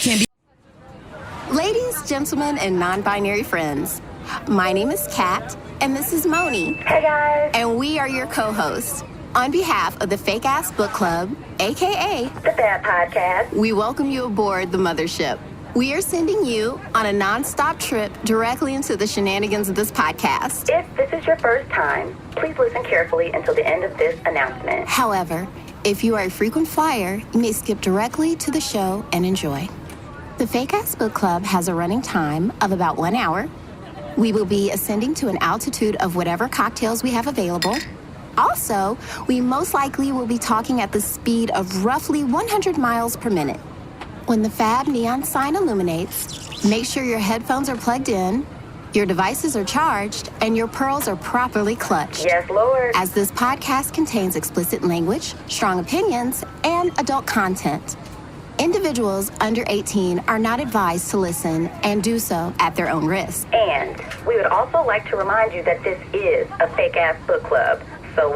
can be. Ladies, gentlemen, and non-binary friends, my name is Kat, and this is Moni. Hey, guys. And we are your co-hosts. On behalf of the Fake Ass Book Club, a.k.a. The Fab Podcast, we welcome you aboard the mothership. We are sending you on a non-stop trip directly into the shenanigans of this podcast. if this is your first time, please listen carefully until the end of this announcement. However, if you are a frequent flyer, you may skip directly to the show and enjoy. The Fake Ass Book Club has a running time of about 1 hour. We will be ascending to an altitude of whatever cocktails we have available. Also, we most likely will be talking at the speed of roughly 100 miles per minute. When the Fab neon sign illuminates, make sure your headphones are plugged in, your devices are charged, and your pearls are properly clutched. Yes, Lord. As this podcast contains explicit language, strong opinions, and adult content. Individuals under 18 are not advised to listen and do so at their own risk. And we would also like to remind you that this is a fake-ass book club. So,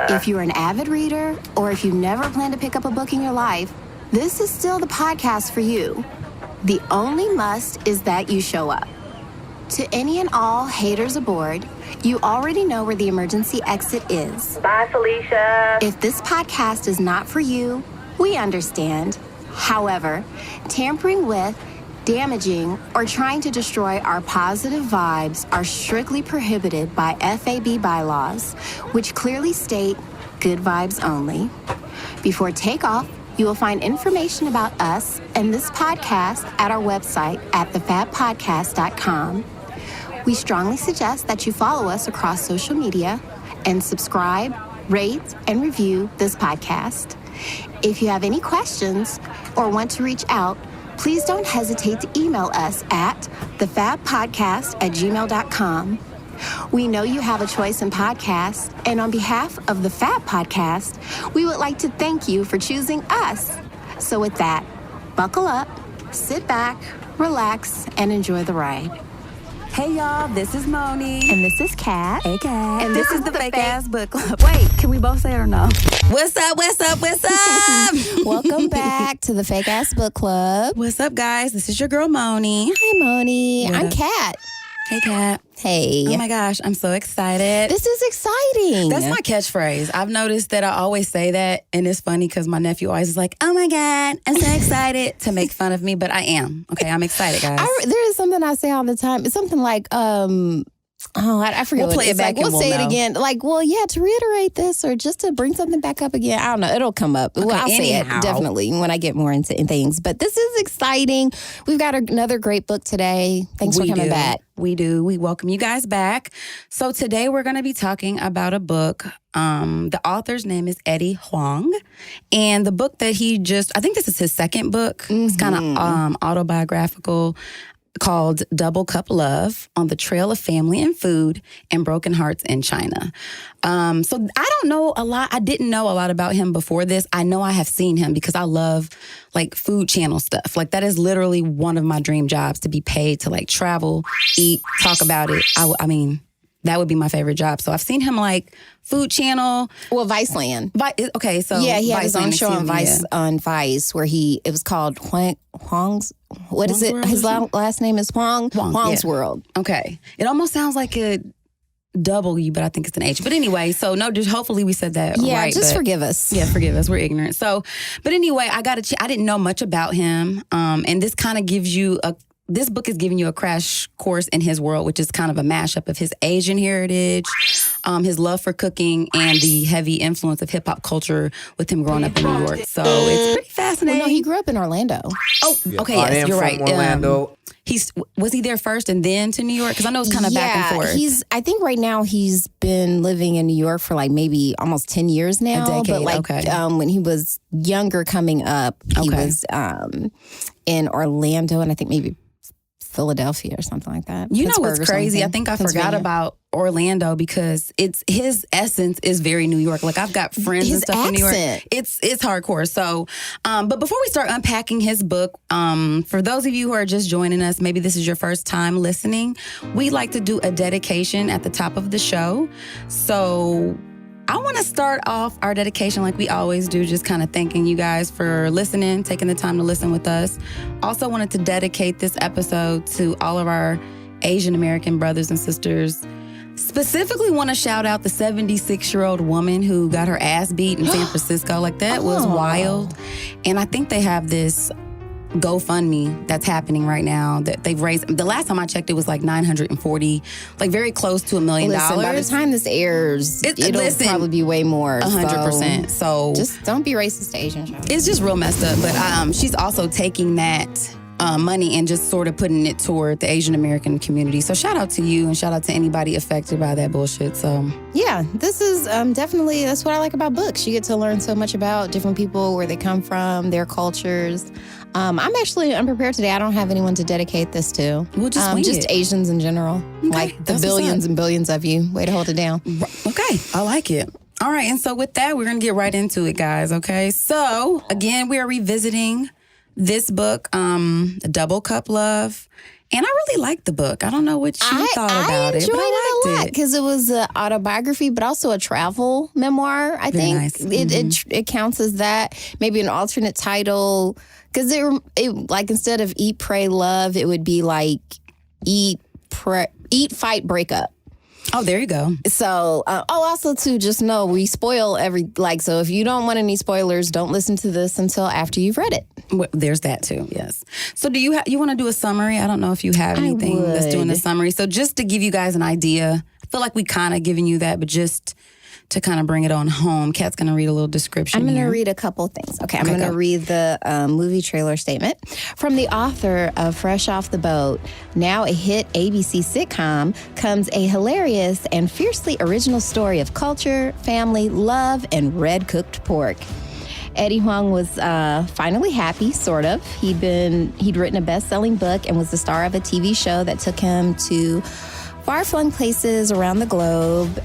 If you're an avid reader, or if you never plan to pick up a book in your life, this is still the podcast for you. The only must is that you show up. To any and all haters aboard, you already know where the emergency exit is. bye, Felicia. If this podcast is not for you, we understand. However, tampering with, damaging, or trying to destroy our positive vibes are strictly prohibited by FAB bylaws, which clearly state good vibes only. Before takeoff, you will find information about us and this podcast at our website at thefabpodcast.com. We strongly suggest that you follow us across social media and subscribe, rate, and review this podcast. If you have any questions or want to reach out, please don't hesitate to email us at thefabpodcast@gmail.com. We know you have a choice in podcasts, and on behalf of the Fab Podcast, we would like to thank you for choosing us. So with that, buckle up, sit back, relax, and enjoy the ride. Hey, y'all, this is Moni. And this is Kat. Hey, Kat. And this is the Fake Ass Book Club. Wait, can we both say it or no? What's up? What's up? What's up? Welcome back to the Fake Ass Book Club. What's up, guys? This is your girl, Moni. Hi, Moni. What I'm up? Kat. Hey, Kat. Hey. Oh, my gosh. I'm so excited. This is exciting. That's my catchphrase. I've noticed that I always say that, and it's funny because my nephew always is like, oh, my God, I'm so excited to make fun of me, but I am. Okay, I'm excited, guys. There is something I say all the time. It's something like, I forget We'll what play it it's back like. and We'll we'll say know. it again. Like, well, yeah, to reiterate this or just to bring something back up again. I don't know. It'll come up. Well, I'll say anyhow. it definitely when I get more into things. But this is exciting. We've got another great book today. Thanks for coming back. We do. We welcome you guys back. So today we're going to be talking about a book. The author's name is Eddie Huang. And the book that I think this is his second book. It's kind of autobiographical, called Double Cup Love: On the Trail of Family and Food and Broken Hearts in China. So I don't know a lot. I didn't know a lot about him before this. I know I have seen him because I love like food channel stuff. Like that is literally one of my dream jobs, to be paid to like travel, eat, talk about it. I mean, that would be my favorite job. So I've seen him like Food Channel. Well, Viceland. Okay, so Yeah, he had his own Viceland, show on excuse me, on Vice where it was called Huang's. What is Huang's it? World His or something? last name is Huang. Huang's yeah. World. Okay. It almost sounds like a W, but I think it's an H. But anyway, so no, just hopefully we said that Yeah, right. just but- forgive us. Yeah, forgive us. We're ignorant. So, but anyway, I didn't know much about him. And this kind of gives you this book is giving you a crash course in his world, which is kind of a mashup of his Asian heritage, his love for cooking, and the heavy influence of hip hop culture with him growing up in New York. So it's pretty fascinating. Well, no, he grew up in Orlando. Oh, okay, I yes, am you're from right. Orlando. Was he there first and then to New York? Because I know it's kind of back and forth. I think right now he's been living in New York for like maybe almost 10 years now. A decade, but like okay. When he was younger coming up, he Okay. was in Orlando and I think maybe Philadelphia or something like that. You know Pittsburgh what's or crazy? I something. think I forgot Pennsylvania. about Orlando because his essence is very New York. Like I've got friends and His stuff in New York. accent. It's hardcore. So, but before we start unpacking his book, for those of you who are just joining us, maybe this is your first time listening, we like to do a dedication at the top of the show. So I want to start off our dedication like we always do, just kind of thanking you guys for listening, taking the time to listen with us. Also wanted to dedicate this episode to all of our Asian American brothers and sisters. Specifically want to shout out the 76-year-old woman who got her ass beat in San Francisco. Like, that was wild. And I think they have this GoFundMe that's happening right now that they've raised. The last time I checked, it was like 940, like very close to $1 million. Listen, by the time this airs, it'll probably be way more. 100%. So just don't be racist to Asian shows. It's just real messed up. But she's also taking that money and just sort of putting it toward the Asian American community. So shout out to you and shout out to anybody affected by that bullshit. So yeah, this is definitely, that's what I like about books. You get to learn so much about different people, where they come from, their cultures. I'm actually unprepared today. I don't have anyone to dedicate this to. We'll just wing just it. Asians in general. Okay, like the that's billions and billions of you. Way to hold it down. Okay, I like it. All right, and so with that, we're going to get right into it, guys, okay? So, again, we are revisiting this book, Double Cup Love. And I really liked the book. I don't know what you thought about it, but I liked it. Because it was an autobiography, but also a travel memoir, I think. Nice. It counts as that. Maybe an alternate title. Because it like, instead of Eat, Pray, Love, it would be like Eat, Fight, Break Up. Oh, there you go. So, also too, just know we spoil so if you don't want any spoilers, don't listen to this until after you've read it. Well, there's that too, yes. So do you want to do a summary? I don't know if you have anything that's doing the summary. So just to give you guys an idea, I feel like we kind of giving you that, but just to kind of bring it on home, Kat's going to read a little description. I'm going to here. read a couple things. Okay, I'm going to read the movie trailer statement. From the author of Fresh Off the Boat, now a hit ABC sitcom, comes a hilarious and fiercely original story of culture, family, love, and red-cooked pork. Eddie Huang was finally happy, sort of. He'd written a best-selling book and was the star of a TV show that took him to far-flung places around the globe.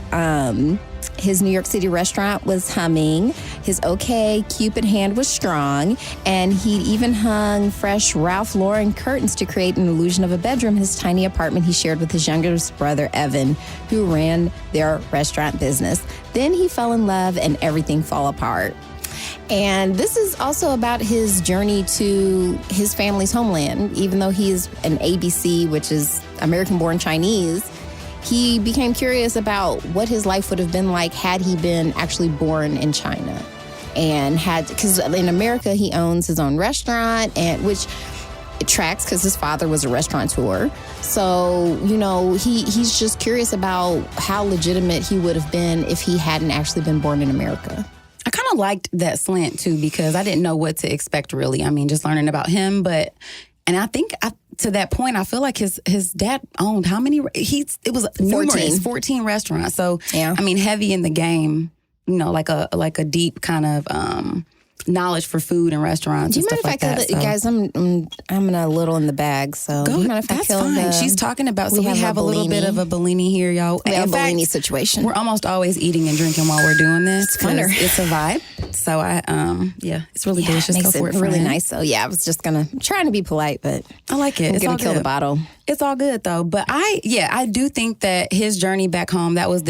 His New York City restaurant was humming. His OK Cupid hand was strong. And he'd even hung fresh Ralph Lauren curtains to create an illusion of a bedroom in his tiny apartment he shared with his youngest brother, Evan, who ran their restaurant business. Then he fell in love and everything fell apart. And this is also about his journey to his family's homeland. Even though he is an ABC, which is American-born Chinese, he became curious about what his life would have been like had he been actually born in China. And because in America, he owns his own restaurant, and which it tracks because his father was a restaurateur. So, he's just curious about how legitimate he would have been if he hadn't actually been born in America. I kind of liked that slant, too, because I didn't know what to expect, really. I mean, just learning about him. And I think to that point, I feel like his dad owned how many? It was 14 restaurants. So, yeah. I mean, heavy in the game, like a deep kind of knowledge for food and restaurants and stuff like that. Do you mind if I kill I'm in a little in the bag, so do you mind if I kill fine. She's talking about, so we have a little bit of a Bellini here, y'all. We have a Bellini situation. We're almost always eating and drinking while we're doing this. It's funner. It's a vibe. So it's really delicious. It makes Go it for it, really friend. nice. So yeah, I was just trying to be polite, but I like it. I'm It's gonna all kill good. the bottle. It's all good though. But I do think that his journey back home, that was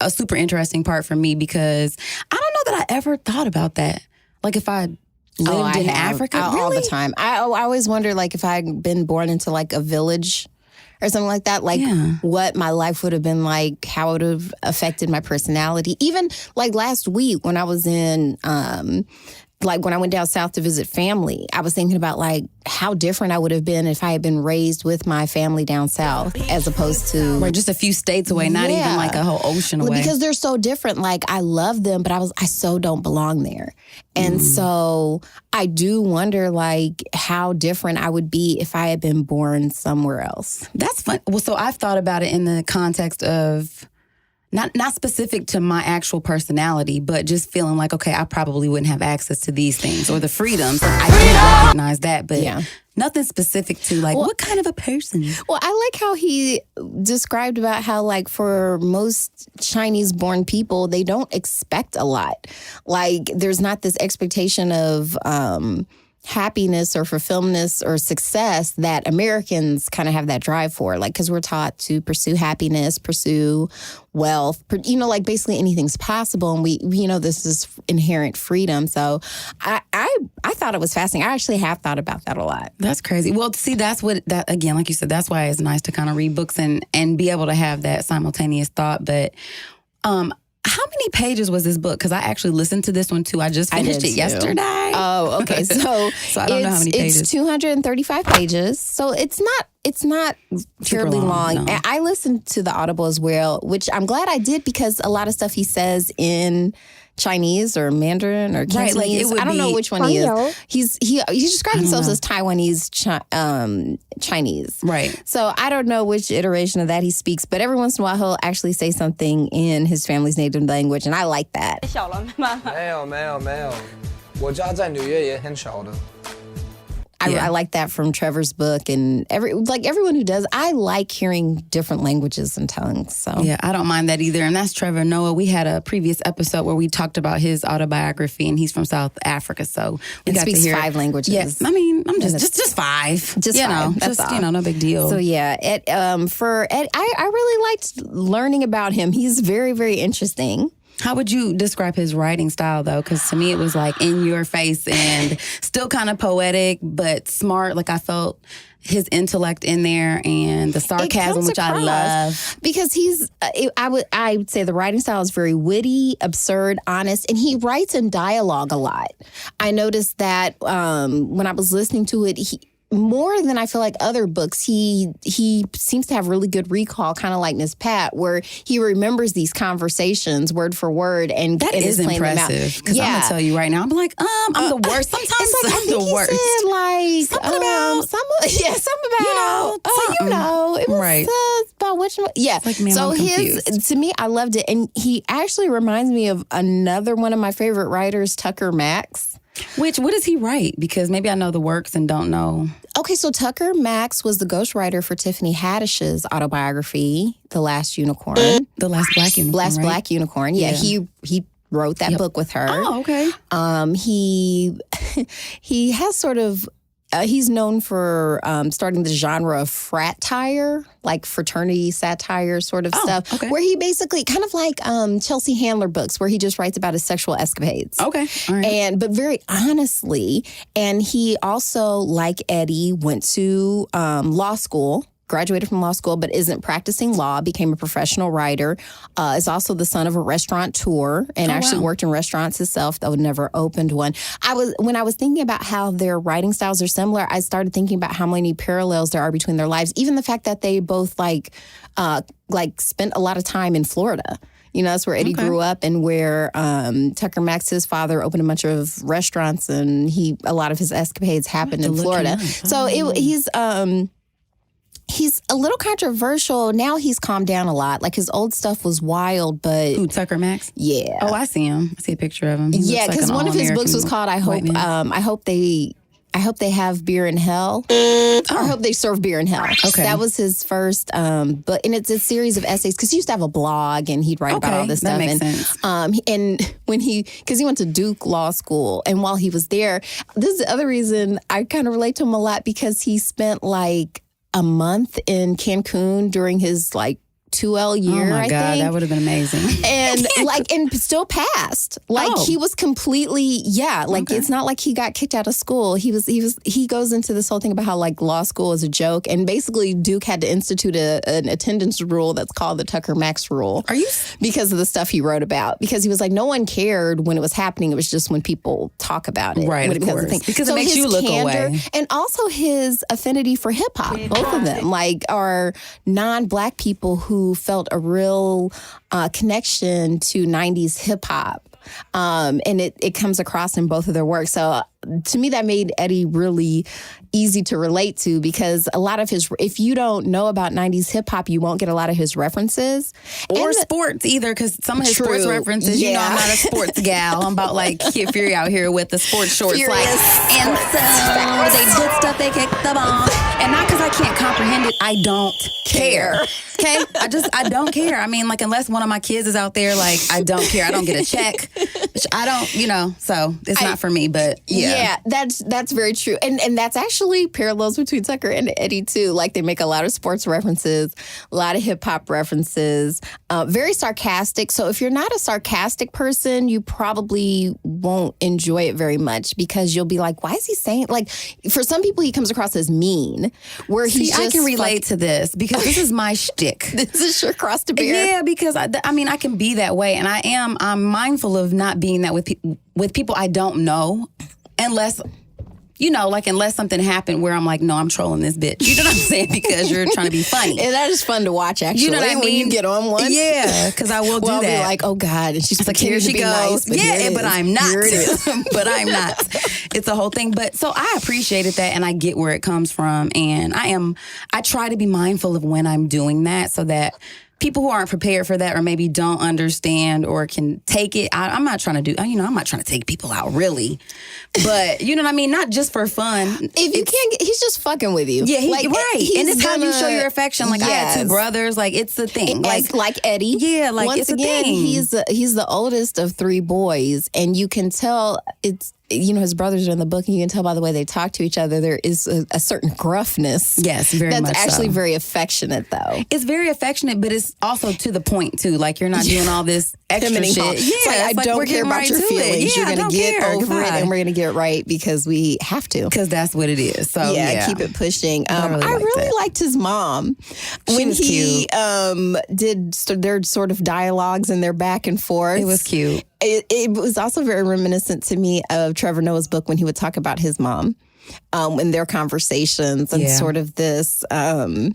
a super interesting part for me, because I don't know that I ever thought about that. Like if I lived in Africa, all the time. I always wonder, like, if I'd been born into like a village or something like that, like what my life would have been like, how it would have affected my personality. Even like last week when I was in, when I went down south to visit family, I was thinking about like how different I would have been if I had been raised with my family down south, as opposed to we're just a few states away, not even like a whole ocean away. Because they're so different. Like I love them, but I so don't belong there. And so I do wonder like how different I would be if I had been born somewhere else. That's fun. Well, so I've thought about it in the context of not specific to my actual personality, but just feeling like, okay, I probably wouldn't have access to these things or the freedoms. Like, I do recognize that, but nothing specific to like, what kind of a person? Well, I like how he described about how like for most Chinese-born people, they don't expect a lot. Like there's not this expectation of happiness or fulfillment or success that Americans kind of have that drive for. Like, because we're taught to pursue happiness, pursue wealth, like basically anything's possible. And we this is inherent freedom. So I thought it was fascinating. I actually have thought about that a lot. That's crazy. Well, see, again, like you said, that's why it's nice to kind of read books and be able to have that simultaneous thought. But how many pages was this book? Because I actually listened to this one too. I just finished it yesterday. Oh, okay. So, I don't know how many pages. It's 235 pages. So it's not terribly long. No. And I listened to the Audible as well, which I'm glad I did because a lot of stuff he says in Chinese or Mandarin or Cantonese. I don't know which one he is. He describes himself as Taiwanese Chinese. Right. So I don't know which iteration of that he speaks, but every once in a while he'll actually say something in his family's native language, and I like that. 没有，我家在纽约也很少的。 I like that from Trevor's book, and everyone who does, I like hearing different languages and tongues. So yeah, I don't mind that either. And that's Trevor Noah. We had a previous episode where we talked about his autobiography, and he's from South Africa, so we got to hear 5 languages. Yeah, I mean, I'm just 5. Just 5. That's all. No big deal. So yeah, for Ed, I really liked learning about him. He's very, very interesting. How would you describe his writing style, though? Because to me, it was like in your face and still kind of poetic, but smart. Like I felt his intellect in there and the sarcasm, which I love. Because I would say the writing style is very witty, absurd, honest, and he writes in dialogue a lot. I noticed that when I was listening to it, more than I feel like other books, he seems to have really good recall, kind of like Miss Pat, where he remembers these conversations word for word and that is impressive. Because I'm gonna tell you right now, I'm like, I'm the worst. Sometimes it's like, I'm the worst. Said, something about it was right. About which one? Yeah. Like, man, so confused. To me, I loved it, and he actually reminds me of another one of my favorite writers, Tucker Max. What does he write? Because maybe I know the works and don't know. Okay, so Tucker Max was the ghostwriter for Tiffany Haddish's autobiography, The Last Unicorn. The Last Black Unicorn, right? Black Unicorn. Yeah, he wrote that book with her. Oh, okay. He has sort of... he's known for starting the genre of frat-tire, like fraternity satire sort of stuff, okay. where he basically, kind of like Chelsea Handler books, where he just writes about his sexual escapades. Okay, all right. But very honestly, and he also, like Eddie, went to law school, graduated from law school, but isn't practicing law, became a professional writer, is also the son of a restaurateur, and actually worked in restaurants himself, though never opened one. When I was thinking about how their writing styles are similar, I started thinking about how many parallels there are between their lives. Even the fact that they both spent a lot of time in Florida. You know, that's where Eddie grew up, and where Tucker Max's father opened a bunch of restaurants, and a lot of his escapades happened in Florida. So he's a little controversial. Now he's calmed down a lot. Like, his old stuff was wild, but... Who, Tucker Max? Yeah. Oh, I see him. I see a picture of him. Yeah, because one of his books was called I hope they have beer in hell. Or I hope they serve beer in hell. Okay. That was his first book. And it's a series of essays, because he used to have a blog and he'd write about all this stuff. That makes sense. And because he went to Duke Law School, and while he was there, this is the other reason I kind of relate to him a lot, because he spent like a month in Cancun during his 2L year. Oh my God, I think. that would have been amazing. And and still passed. He was completely, it's not like he got kicked out of school. He goes into this whole thing about how law school is a joke, and basically Duke had to institute an attendance rule that's called the Tucker Max rule. Are you? Because of the stuff he wrote about. Because he was like, no one cared when it was happening. It was just when people talk about it. Right, of course. Because it makes you look away. And also his affinity for hip hop. Both of them are non-Black people who felt a real connection to 90s hip hop. And it comes across in both of their works. So to me, that made Eddie really easy to relate to, because a lot of if you don't know about 90s hip hop, you won't get a lot of his references. Or sports either, because some of his sports references, I'm not a sports gal. I'm about Kid Fury out here with the sports shorts. And so they did stuff, they kicked the ball. And not because I can't comprehend it, I don't care. Okay? I don't care. I mean, like, unless one of my kids is out there, like, I don't care. I don't get a check. Which I don't, so it's not for me, but yeah. Yeah, that's very true. And that's actually parallels between Tucker and Eddie, too. Like, they make a lot of sports references, a lot of hip-hop references, very sarcastic. So if you're not a sarcastic person, you probably won't enjoy it very much because you'll be like, why is he saying, like, for some people, he comes across as mean, where he's just... I can relate to this because this is my shtick. This is your cross to bear. Yeah, because I mean, I can be that way, and I'm mindful of not being that with people I don't know, unless something happened where I'm like, no, I'm trolling this bitch. You know what I'm saying? Because you're trying to be funny. And that is fun to watch, actually. You know what I mean? When you get on one. Yeah, because I will do I'll that. be like, oh God, and she's like, here she goes. Nice, but I'm not. Here it is. But I'm not. It's a whole thing. But so I appreciated that, and I get where it comes from, and I try to be mindful of when I'm doing that so that people who aren't prepared for that or maybe don't understand or can take it, I'm not trying to do, I'm not trying to take people out, really. But, you know what I mean? Not just for fun. If you can't, he's just fucking with you. Yeah, right. And it's how you show your affection. Like, I had two brothers. Like, it's a thing. Like Eddie. Yeah, like, once it's again, a thing. He's the oldest of three boys. And you can tell it's, his brothers are in the book, and you can tell by the way they talk to each other, there is a certain gruffness. Yes, very much so. That's actually very affectionate, though. It's very affectionate, but it's also to the point, too. Like, you're not doing all this extra shit. Yeah, it's like, I don't care about your feelings. You're going to get over it, and we're going to get it right because we have to. Because that's what it is. So yeah, keep it pushing. I really liked his mom. When he did their sort of dialogues and their back and forth. It was cute. It was also very reminiscent to me of Trevor Noah's book when he would talk about his mom in their conversations and sort of this. I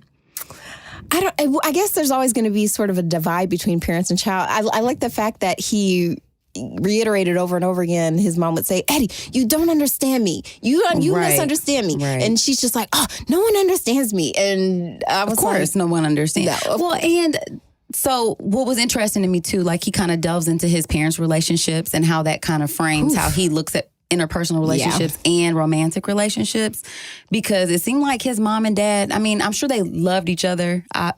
guess there's always going to be sort of a divide between parents and child. I like the fact that he reiterated over and over again. His mom would say, "Eddie, you don't understand me. You misunderstand me." Right. And she's just like, "Oh, no one understands me." And I was of course, no one understands. No, and so what was interesting to me too, like, he kind of delves into his parents' relationships and how that kind of frames how he looks at interpersonal relationships and romantic relationships, because it seemed like his mom and dad, I mean, I'm sure they loved each other, but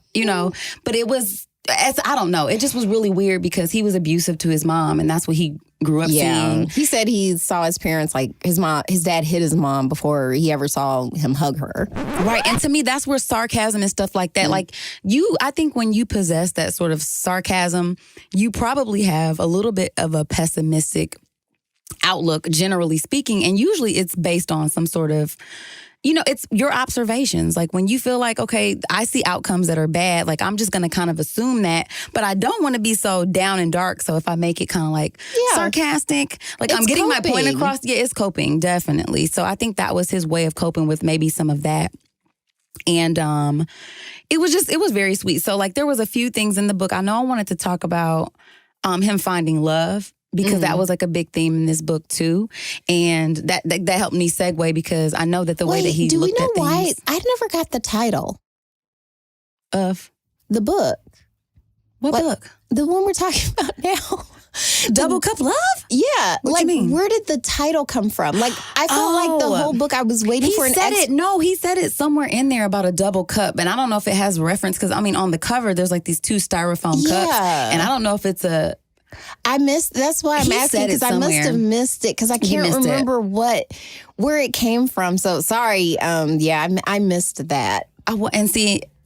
it was, I don't know, it just was really weird because he was abusive to his mom, and that's what he grew up seeing. He said he saw his parents, like his dad hit his mom before he ever saw him hug her. Right. And to me, that's where sarcasm and stuff like that, like, I think when you possess that sort of sarcasm, you probably have a little bit of a pessimistic outlook, generally speaking. And usually it's based on some sort of, it's your observations. Like, when you feel like, okay, I see outcomes that are bad, like, I'm just going to kind of assume that, but I don't want to be so down and dark. So if I make it kind of like sarcastic, like, I'm getting my point across. Yeah, it's coping, definitely. So I think that was his way of coping with maybe some of that. And it was very sweet. So, like, there was a few things in the book. I know I wanted to talk about him finding love, because that was like a big theme in this book too, and that helped me segue, because I know that the way that he looked at things. Do we know why? I never got the title of the book. What book? The one we're talking about now. Double Cup Love? Yeah. What you mean? Where did the title come from? Like, I felt like the whole book I was waiting for an he said it somewhere in there about a double cup. And I don't know if it has reference, because, I mean, on the cover, there's like these two styrofoam cups. And I don't know if it's a... that's why I'm asking, because I must have missed it, because I can't remember where it came from. So sorry. I missed that.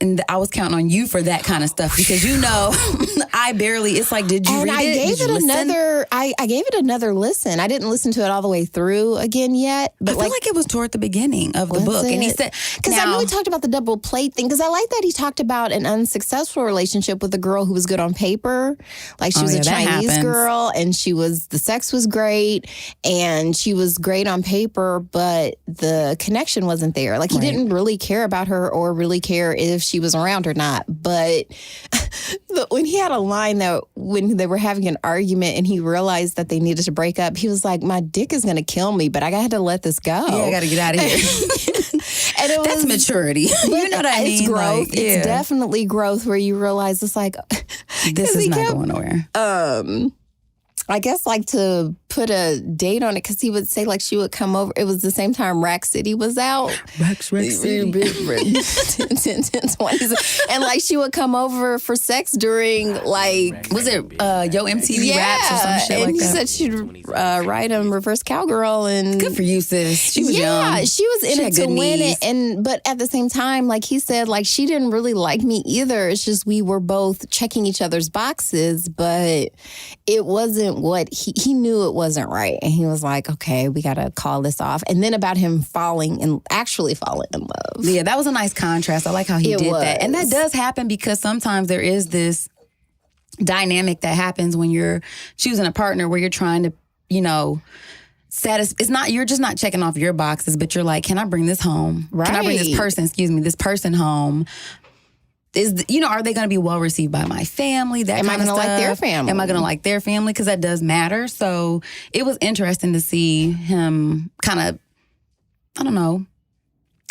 And I was counting on you for that kind of stuff, because it's like, did you read it? I gave it another listen. I didn't listen to it all the way through again yet. But I feel like it was toward the beginning of the book. And he said, because I know he talked about the double plate thing, because I like that he talked about an unsuccessful relationship with a girl who was good on paper. Like, she was a Chinese girl, and the sex was great, and she was great on paper, but the connection wasn't there. Like, he didn't really care about her or really care if she was around or not. But when he had a line that when they were having an argument and he realized that they needed to break up, he was like, "My dick is going to kill me, but I had to let this go. Yeah, I got to get out of here." That's maturity. You know what I mean? It's growth. Like, it's definitely growth, where you realize it's like, this is not going nowhere. I guess, like, to put a date on it because he would say like she would come over. It was the same time Rack City was out. Rack City. 10-20s. And like she would come over for sex during like... Was it Yo MTV Raps or some shit like that? And he said she'd write him Reverse Cowgirl. And good for you, sis. She was young. Yeah, she was in it to win it. But at the same time, like he said, like she didn't really like me either. It's just we were both checking each other's boxes, but it wasn't what he knew it wasn't right. And he was like, okay, we got to call this off. And then about him actually falling in love. Yeah, that was a nice contrast. I like how he did that. And that does happen because sometimes there is this dynamic that happens when you're choosing a partner where you're trying to, you're just not checking off your boxes, but you're like, can I bring this home? Right. Can I bring this person home? Are they going to be well received by my family? Am I going to like their family? Am I going to like their family? Because that does matter. So it was interesting to see him kind of, I don't know,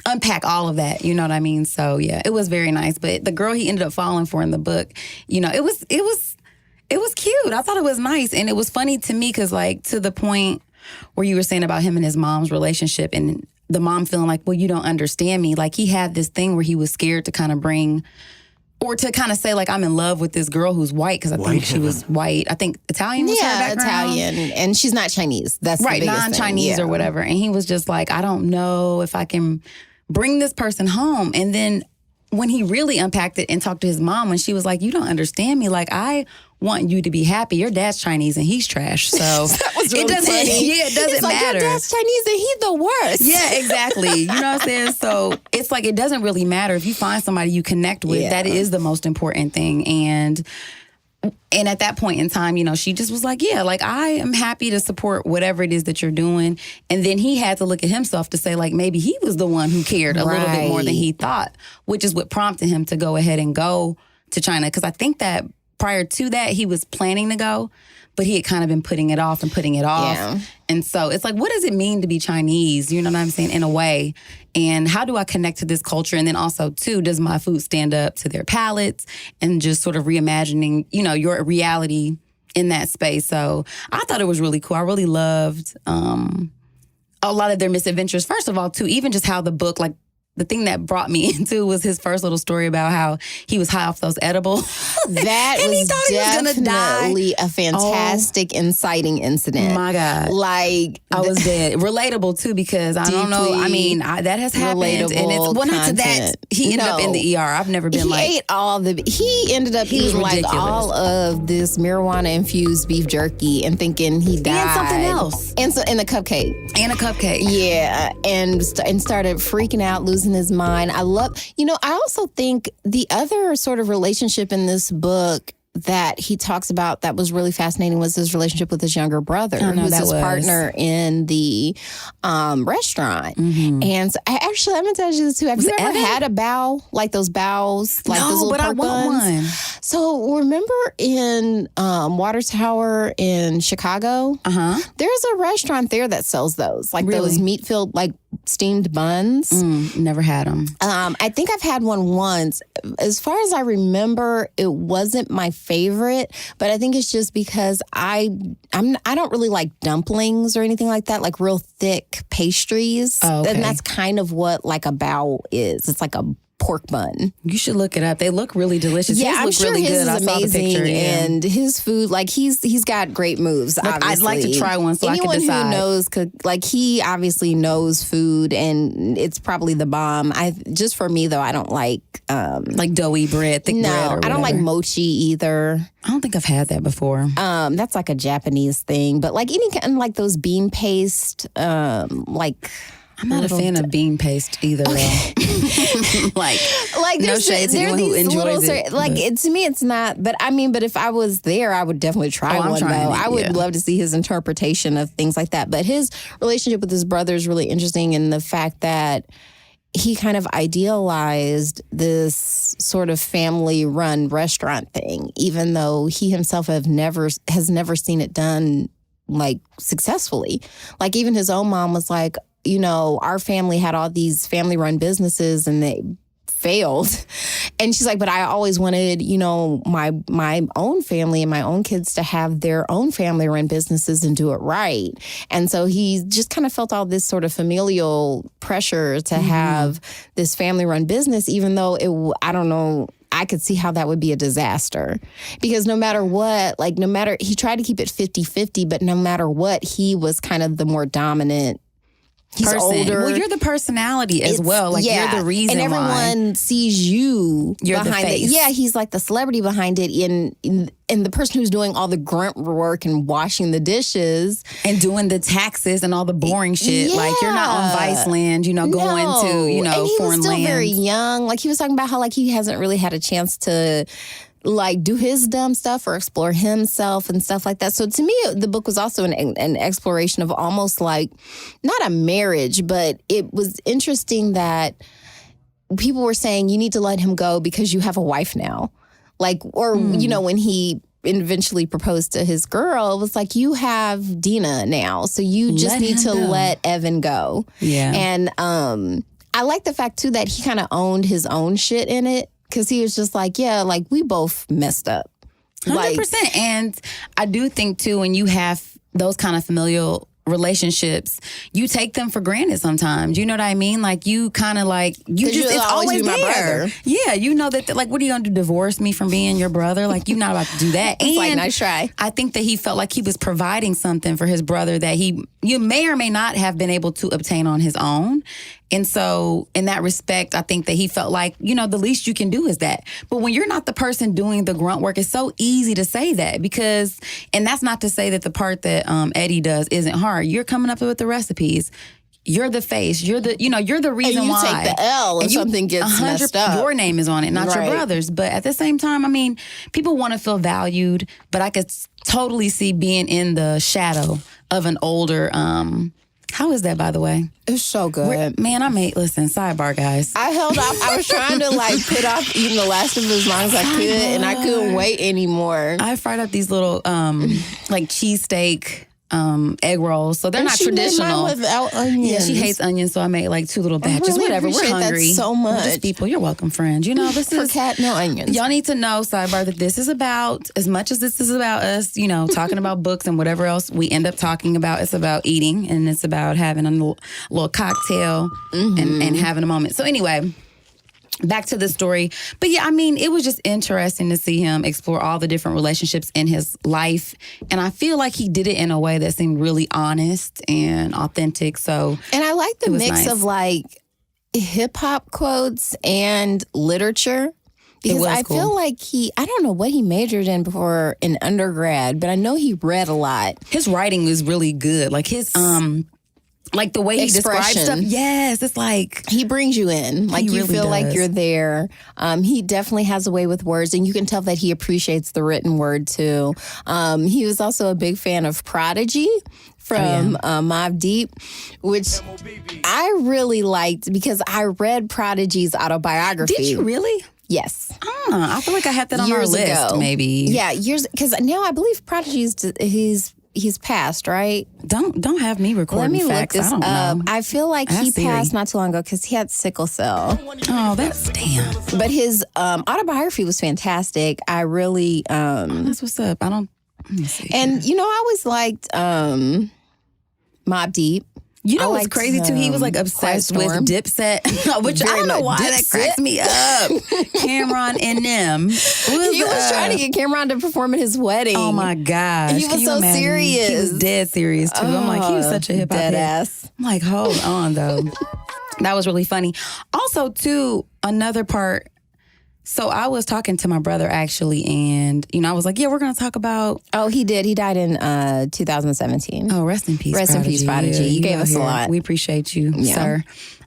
unpack all of that. You know what I mean? So yeah, it was very nice. But the girl he ended up falling for in the book, it was cute. I thought it was nice. And it was funny to me because like to the point where you were saying about him and his mom's relationship and the mom feeling like, well, you don't understand me. Like he had this thing where he was scared to kind of bring or to kind of say like, I'm in love with this girl who's white because I think she was white. I think Italian was her background. Italian. And she's not Chinese. That's right, the biggest non-Chinese thing. or whatever. And he was just like, I don't know if I can bring this person home. And then when he really unpacked it and talked to his mom, when she was like, you don't understand me. Like, I want you to be happy. Your dad's Chinese and he's trash. So that was really funny. Yeah, it doesn't matter. Your dad's Chinese and he's the worst. Yeah, exactly. You know what I'm saying? So it's like it doesn't really matter. If you find somebody you connect with, that is the most important thing. And at that point in time, she just was like, yeah, like I am happy to support whatever it is that you're doing. And then he had to look at himself to say like maybe he was the one who cared a little bit more than he thought, which is what prompted him to go ahead and go to China. Because I think that prior to that, he was planning to go, but he had kind of been putting it off. Yeah. And so it's like, what does it mean to be Chinese? You know what I'm saying? In a way. And how do I connect to this culture? And then also, too, does my food stand up to their palates? And just sort of reimagining, your reality in that space. So I thought it was really cool. I really loved a lot of their misadventures. First of all, too, even just how the book, like, the thing that brought me into was his first little story about how he was high off those edibles. That and was he thought he was gonna die. A fantastic, inciting incident. My God. Like, I was dead. Relatable, too, because I don't know. I mean, that has happened. And it's not to that. He ended up in the ER. I've never been He ended up eating like all of this marijuana-infused beef jerky and thinking he died. And something else. And a cupcake. Yeah. And started freaking out, losing his mind. I also think the other sort of relationship in this book that he talks about that was really fascinating was his relationship with his younger brother, who was his partner in the restaurant. Mm-hmm. And so, I'm going to tell you this too. Have you ever had a bao? Like those baos? Like those little pork buns? I want one. So remember in Water Tower in Chicago? Uh-huh. There's a restaurant there that sells those. Like those meat-filled, like steamed buns. Never had them. I think I've had one once. As far as I remember, it wasn't my favorite, but I think it's just because I don't really like dumplings or anything like that, like real thick pastries. Oh, okay. And that's kind of what like a bao is. It's like a pork bun. You should look it up. They look really delicious. Yeah, I'm sure really his good. is amazing, and his food, like he's got great moves. Obviously, I'd like to try one so anyone I can decide. Who knows, like he obviously knows food, and it's probably the bomb. Just for me though, I don't like doughy bread, thick bread. Or I don't like mochi either. I don't think I've had that before. That's like a Japanese thing, but like any kind of like those bean paste, I'm not a fan of bean paste either. Okay. like no shade to anyone who enjoys it. Like to me, it's not. But but if I was there, I would definitely try one. Though I would love to see his interpretation of things like that. But his relationship with his brother is really interesting in the fact that he kind of idealized this sort of family-run restaurant thing, even though he himself has never seen it done like successfully. Like even his own mom was like, our family had all these family-run businesses and they failed. And she's like, but I always wanted, you know, my own family and my own kids to have their own family-run businesses and do it right. And so he just kind of felt all this sort of familial pressure to have this family-run business, even though I don't know, I could see how that would be a disaster. Because no matter what, he tried to keep it 50-50, but no matter what, he was kind of the more dominant He's person. Older. Well, you're the personality as well. Like, you're the reason and everyone sees you you're behind the it. face. Yeah, he's like the celebrity behind it and the person who's doing all the grunt work and washing the dishes. And doing the taxes and all the boring shit. Yeah. Like, you're not on Viceland, you know, going to, and he foreign was still lands. very young. Like, he was talking about how, like, he hasn't really had a chance to, like, do his dumb stuff or explore himself and stuff like that. So to me, the book was also an exploration of almost like, not a marriage, but it was interesting that people were saying you need to let him go because you have a wife now. Like, or, you know, when he eventually proposed to his girl, it was like, you have Dina now. So you just need to let Evan go. Yeah. And I like the fact, too, that he kind of owned his own shit in it. Because he was just like, yeah, like, we both messed up. 100%. And I do think, too, when you have those kind of familial relationships, you take them for granted sometimes. You know what I mean? Like, you kind of like, it's always my there. brother. Yeah, you know that, like, what are you going to do, divorce me from being your brother? Like, you're not about to do that. It's and like, nice try. I think that he felt like he was providing something for his brother that you may or may not have been able to obtain on his own. And so in that respect, I think that he felt like, you know, the least you can do is that. But when you're not the person doing the grunt work, it's so easy to say that because, and that's not to say that the part that Eddie does isn't hard. You're coming up with the recipes. You're the face. You're the reason and you why. take the L if something gets messed up. Your name is on it, not your brother's. But at the same time, I mean, people want to feel valued, but I could totally see being in the shadow of an older, how is that, by the way? It's so good. Listen, sidebar, guys. I held off. I was trying to, like, put off eating the last of it as long as I could, and I couldn't wait anymore. I fried up these little, like, cheesesteak egg rolls. So they're not traditional. Made mine without onions. Yeah, she hates onions, so I made like 2 little batches. Really Whatever, we're hungry. That so much. We're just people. You're welcome, friend. You know, this For is Kat, no onions. Y'all need to know, sidebar, that this is about, as much as this is about us, you know, talking about books and whatever else we end up talking about, it's about eating and it's about having a little cocktail and having a moment. So anyway, back to the story. But yeah, I mean, it was just interesting to see him explore all the different relationships in his life. And I feel like he did it in a way that seemed really honest and authentic. So, and I like the mix nice. of like hip hop quotes and literature. Because I feel like I don't know what he majored in before in undergrad, but I know he read a lot. His writing is really good. Like his, like the way he describes stuff. Yes, it's like he brings you in. Like you really feel like you're there. He definitely has a way with words, and you can tell that he appreciates the written word too. He was also a big fan of Prodigy from Mobb Deep, which I really liked because I read Prodigy's autobiography. Did you really? Yes. I feel like I had that on our list, maybe. Yeah, because now I believe Prodigy's he's passed, right? Don't have me recording facts. Look this I don't up. know. I feel like he passed not too long ago because he had sickle cell. Oh, that's damn. But his autobiography was fantastic. I really that's what's up. Let me see. And you know, I always liked Mobb Deep. You know what's crazy too? He was like obsessed with Dipset, which I don't know why that cracks me up. Cameron and them. He was trying to get Cameron to perform at his wedding. Oh my gosh. He was so serious. He was dead serious too. I'm like, he was such a hip hop dead head. ass. I'm like, hold on though. That was really funny. Also too, another part. So I was talking to my brother actually, and you know, I was like, "Yeah, we're going to talk about." Oh, he did. He died in 2017. Oh, rest in peace, Rest in peace, Prodigy. You gave us a lot. We appreciate you, sir.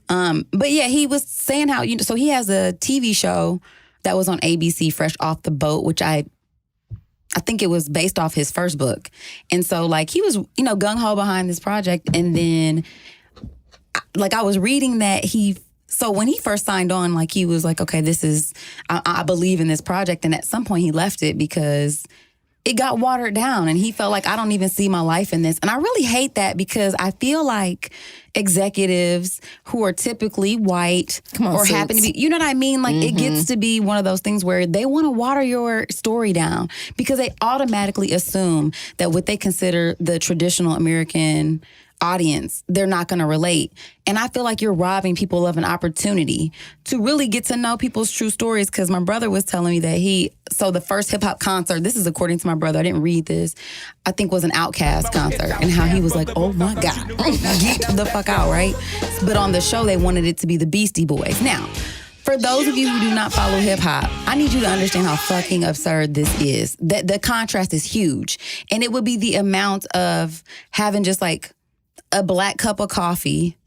But yeah, he was saying how so he has a TV show that was on ABC, Fresh Off the Boat, which I think it was based off his first book, and so like he was gung ho behind this project, and then like I was reading that So when he first signed on, like he was like, okay, this is, I believe in this project. And at some point he left it because it got watered down, and he felt like, I don't even see my life in this. And I really hate that, because I feel like executives who are typically white or happen to be, you know what I mean? Like, it gets to be one of those things where they want to water your story down, because they automatically assume that what they consider the traditional American audience, they're not going to relate. And I feel like you're robbing people of an opportunity to really get to know people's true stories. Because my brother was telling me that so the first hip hop concert, this is according to my brother, I didn't read this, I think was an Outkast concert, and how he was like, oh my God, get the fuck out, right? But on the show, they wanted it to be the Beastie Boys. Now, for those of you who do not follow hip hop, I need you to understand how fucking absurd this is. That the contrast is huge. And it would be the amount of having just like a black cup of coffee,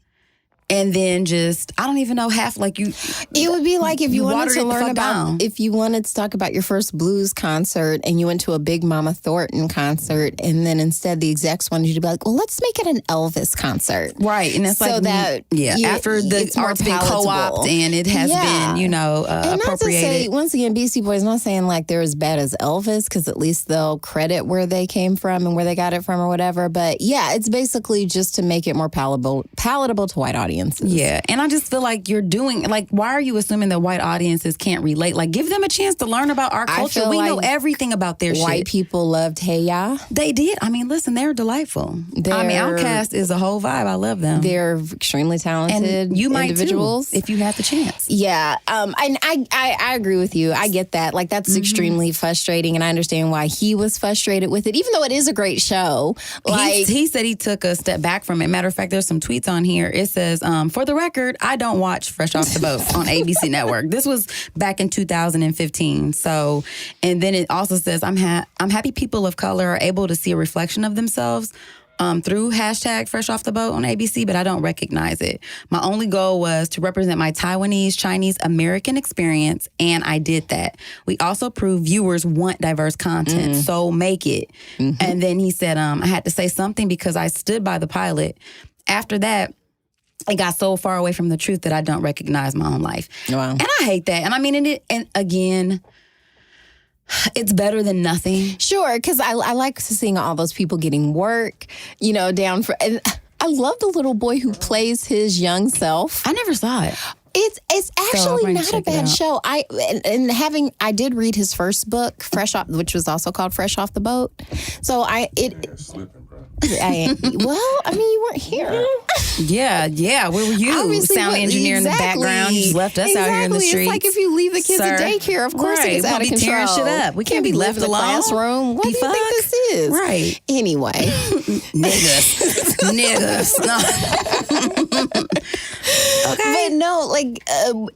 and then just, I don't even know, half like you. It would be like if you wanted to learn about, down. if you wanted to talk about your first blues concert and you went to a Big Mama Thornton concert, and then instead the execs wanted you to be like, well, let's make it an Elvis concert. Right. And it's so like, that after the art's been co-opted and it has been, and appropriated. not to say, once again, Beastie Boys, not saying like they're as bad as Elvis, because at least they'll credit where they came from and where they got it from or whatever. But yeah, it's basically just to make it more palatable to white audiences. Yeah, and I just feel like you're doing, like, why are you assuming that white audiences can't relate? Like, give them a chance to learn about our culture. We know everything about their shit. White people loved Hey Ya. They did. I mean, listen, they're delightful. Outkast is a whole vibe. I love them. They're extremely talented and you might individuals. Too, if you had the chance. Yeah, and I agree with you. I get that. Like, that's extremely frustrating, and I understand why he was frustrated with it, even though it is a great show. Like, he said he took a step back from it. Matter of fact, there's some tweets on here. It says, for the record, I don't watch Fresh Off the Boat on ABC Network. This was back in 2015. So, and then it also says, I'm happy people of color are able to see a reflection of themselves through hashtag Fresh Off the Boat on ABC, but I don't recognize it. My only goal was to represent my Taiwanese, Chinese, American experience, and I did that. We also proved viewers want diverse content, so make it. And then he said, I had to say something because I stood by the pilot. After that, it got so far away from the truth that I don't recognize my own life. Wow. And I hate that. And I mean, and again, it's better than nothing. Sure, because I like seeing all those people getting work, down for... And I love the little boy who plays his young self. I never saw it. It's actually not a bad show. I did read his first book, which was also called Fresh Off the Boat. So you weren't here. Yeah. Where were you? Obviously, sound engineer in the background. You just left us out here in the streets. It's like if you leave the kids at daycare, of course it gets out of control. Tearing shit up. We can't be left in the alone. Classroom. What do you think this is? Right. Anyway. Niggas. Okay. But no, like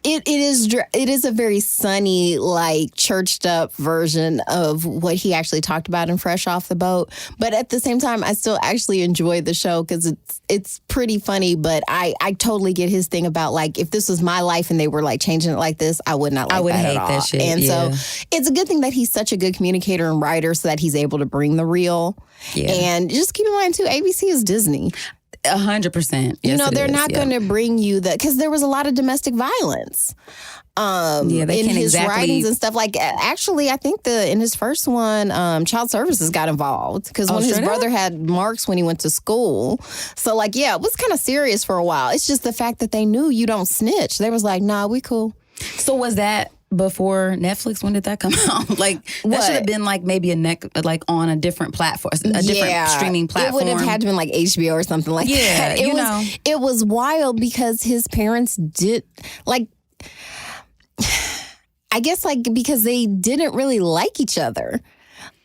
it is a very sunny, like churched up version of what he actually talked about in Fresh Off the Boat. But at the same time, I still actually enjoy the show because it's pretty funny. But I totally get his thing about like if this was my life and they were like changing it like this, I would not like I would that hate at all. that shit. And so it's a good thing that he's such a good communicator and writer, so that he's able to bring the real. Yeah. And just keep in mind too, ABC is Disney. 100%. Yes, they're not going to bring you because there was a lot of domestic violence. They in his writings and stuff. Like, actually, I think in his first one, Child Services got involved because his brother had marks when he went to school. So, like, it was kind of serious for a while. It's just the fact that they knew you don't snitch. They was like, nah, we cool. So was that before Netflix? When did that come out? Like, that should have been like maybe on a different platform, different streaming platform. It would have had to been like HBO or something like that. It was wild because his parents did like. I guess like because they didn't really like each other.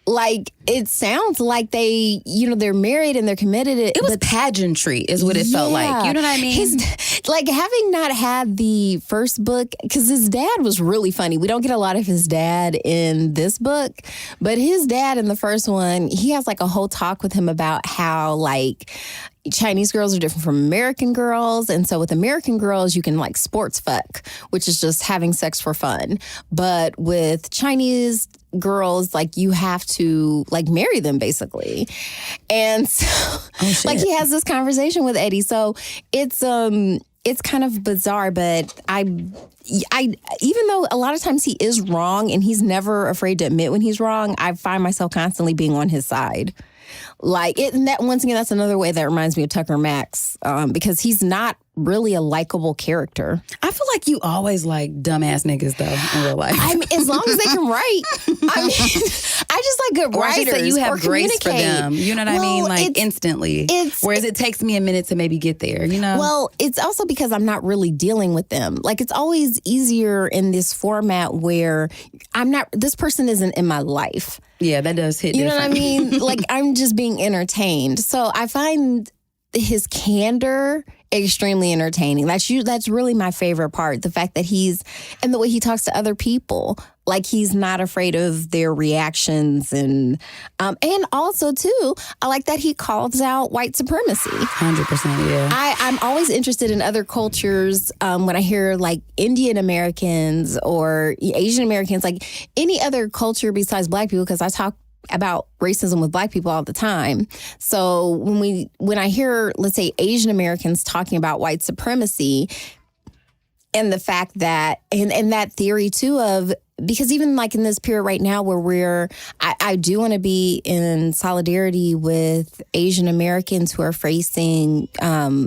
Like, it sounds like they, they're married and they're committed. It was pageantry is what it felt like. You know what I mean? Like, having not had the first book, because his dad was really funny. We don't get a lot of his dad in this book, but his dad in the first one, he has like a whole talk with him about how like Chinese girls are different from American girls. And so with American girls, you can like sports fuck, which is just having sex for fun. But with Chinese girls, like you have to like marry them basically. And so like he has this conversation with Eddie. So it's it's kind of bizarre, but I even though a lot of times he is wrong and he's never afraid to admit when he's wrong, I find myself constantly being on his side. Like it, and that once again, that's another way that reminds me of Tucker Max, because he's not really a likable character. I feel like you always like dumbass niggas though in real life. I mean, as long as they can write. I mean, I just like good or writers. I should say you have or grace for them. You know what I mean? Like instantly. Whereas it takes me a minute to maybe get there, you know? Well, it's also because I'm not really dealing with them. Like it's always easier in this format where this person isn't in my life. Yeah, that does hit different. You know what I mean? Like I'm just being entertained. So I find his candor extremely entertaining. That's really my favorite part. The fact that and the way he talks to other people, like he's not afraid of their reactions, and also too, I like that he calls out white supremacy. 100%, yeah. I'm always interested in other cultures when I hear like Indian Americans or Asian Americans, like any other culture besides Black people, because I talk about racism with Black people all the time. So when I hear, let's say, Asian Americans talking about white supremacy, and the fact that and that theory too of, because even like in this period right now where I do want to be in solidarity with Asian Americans who are facing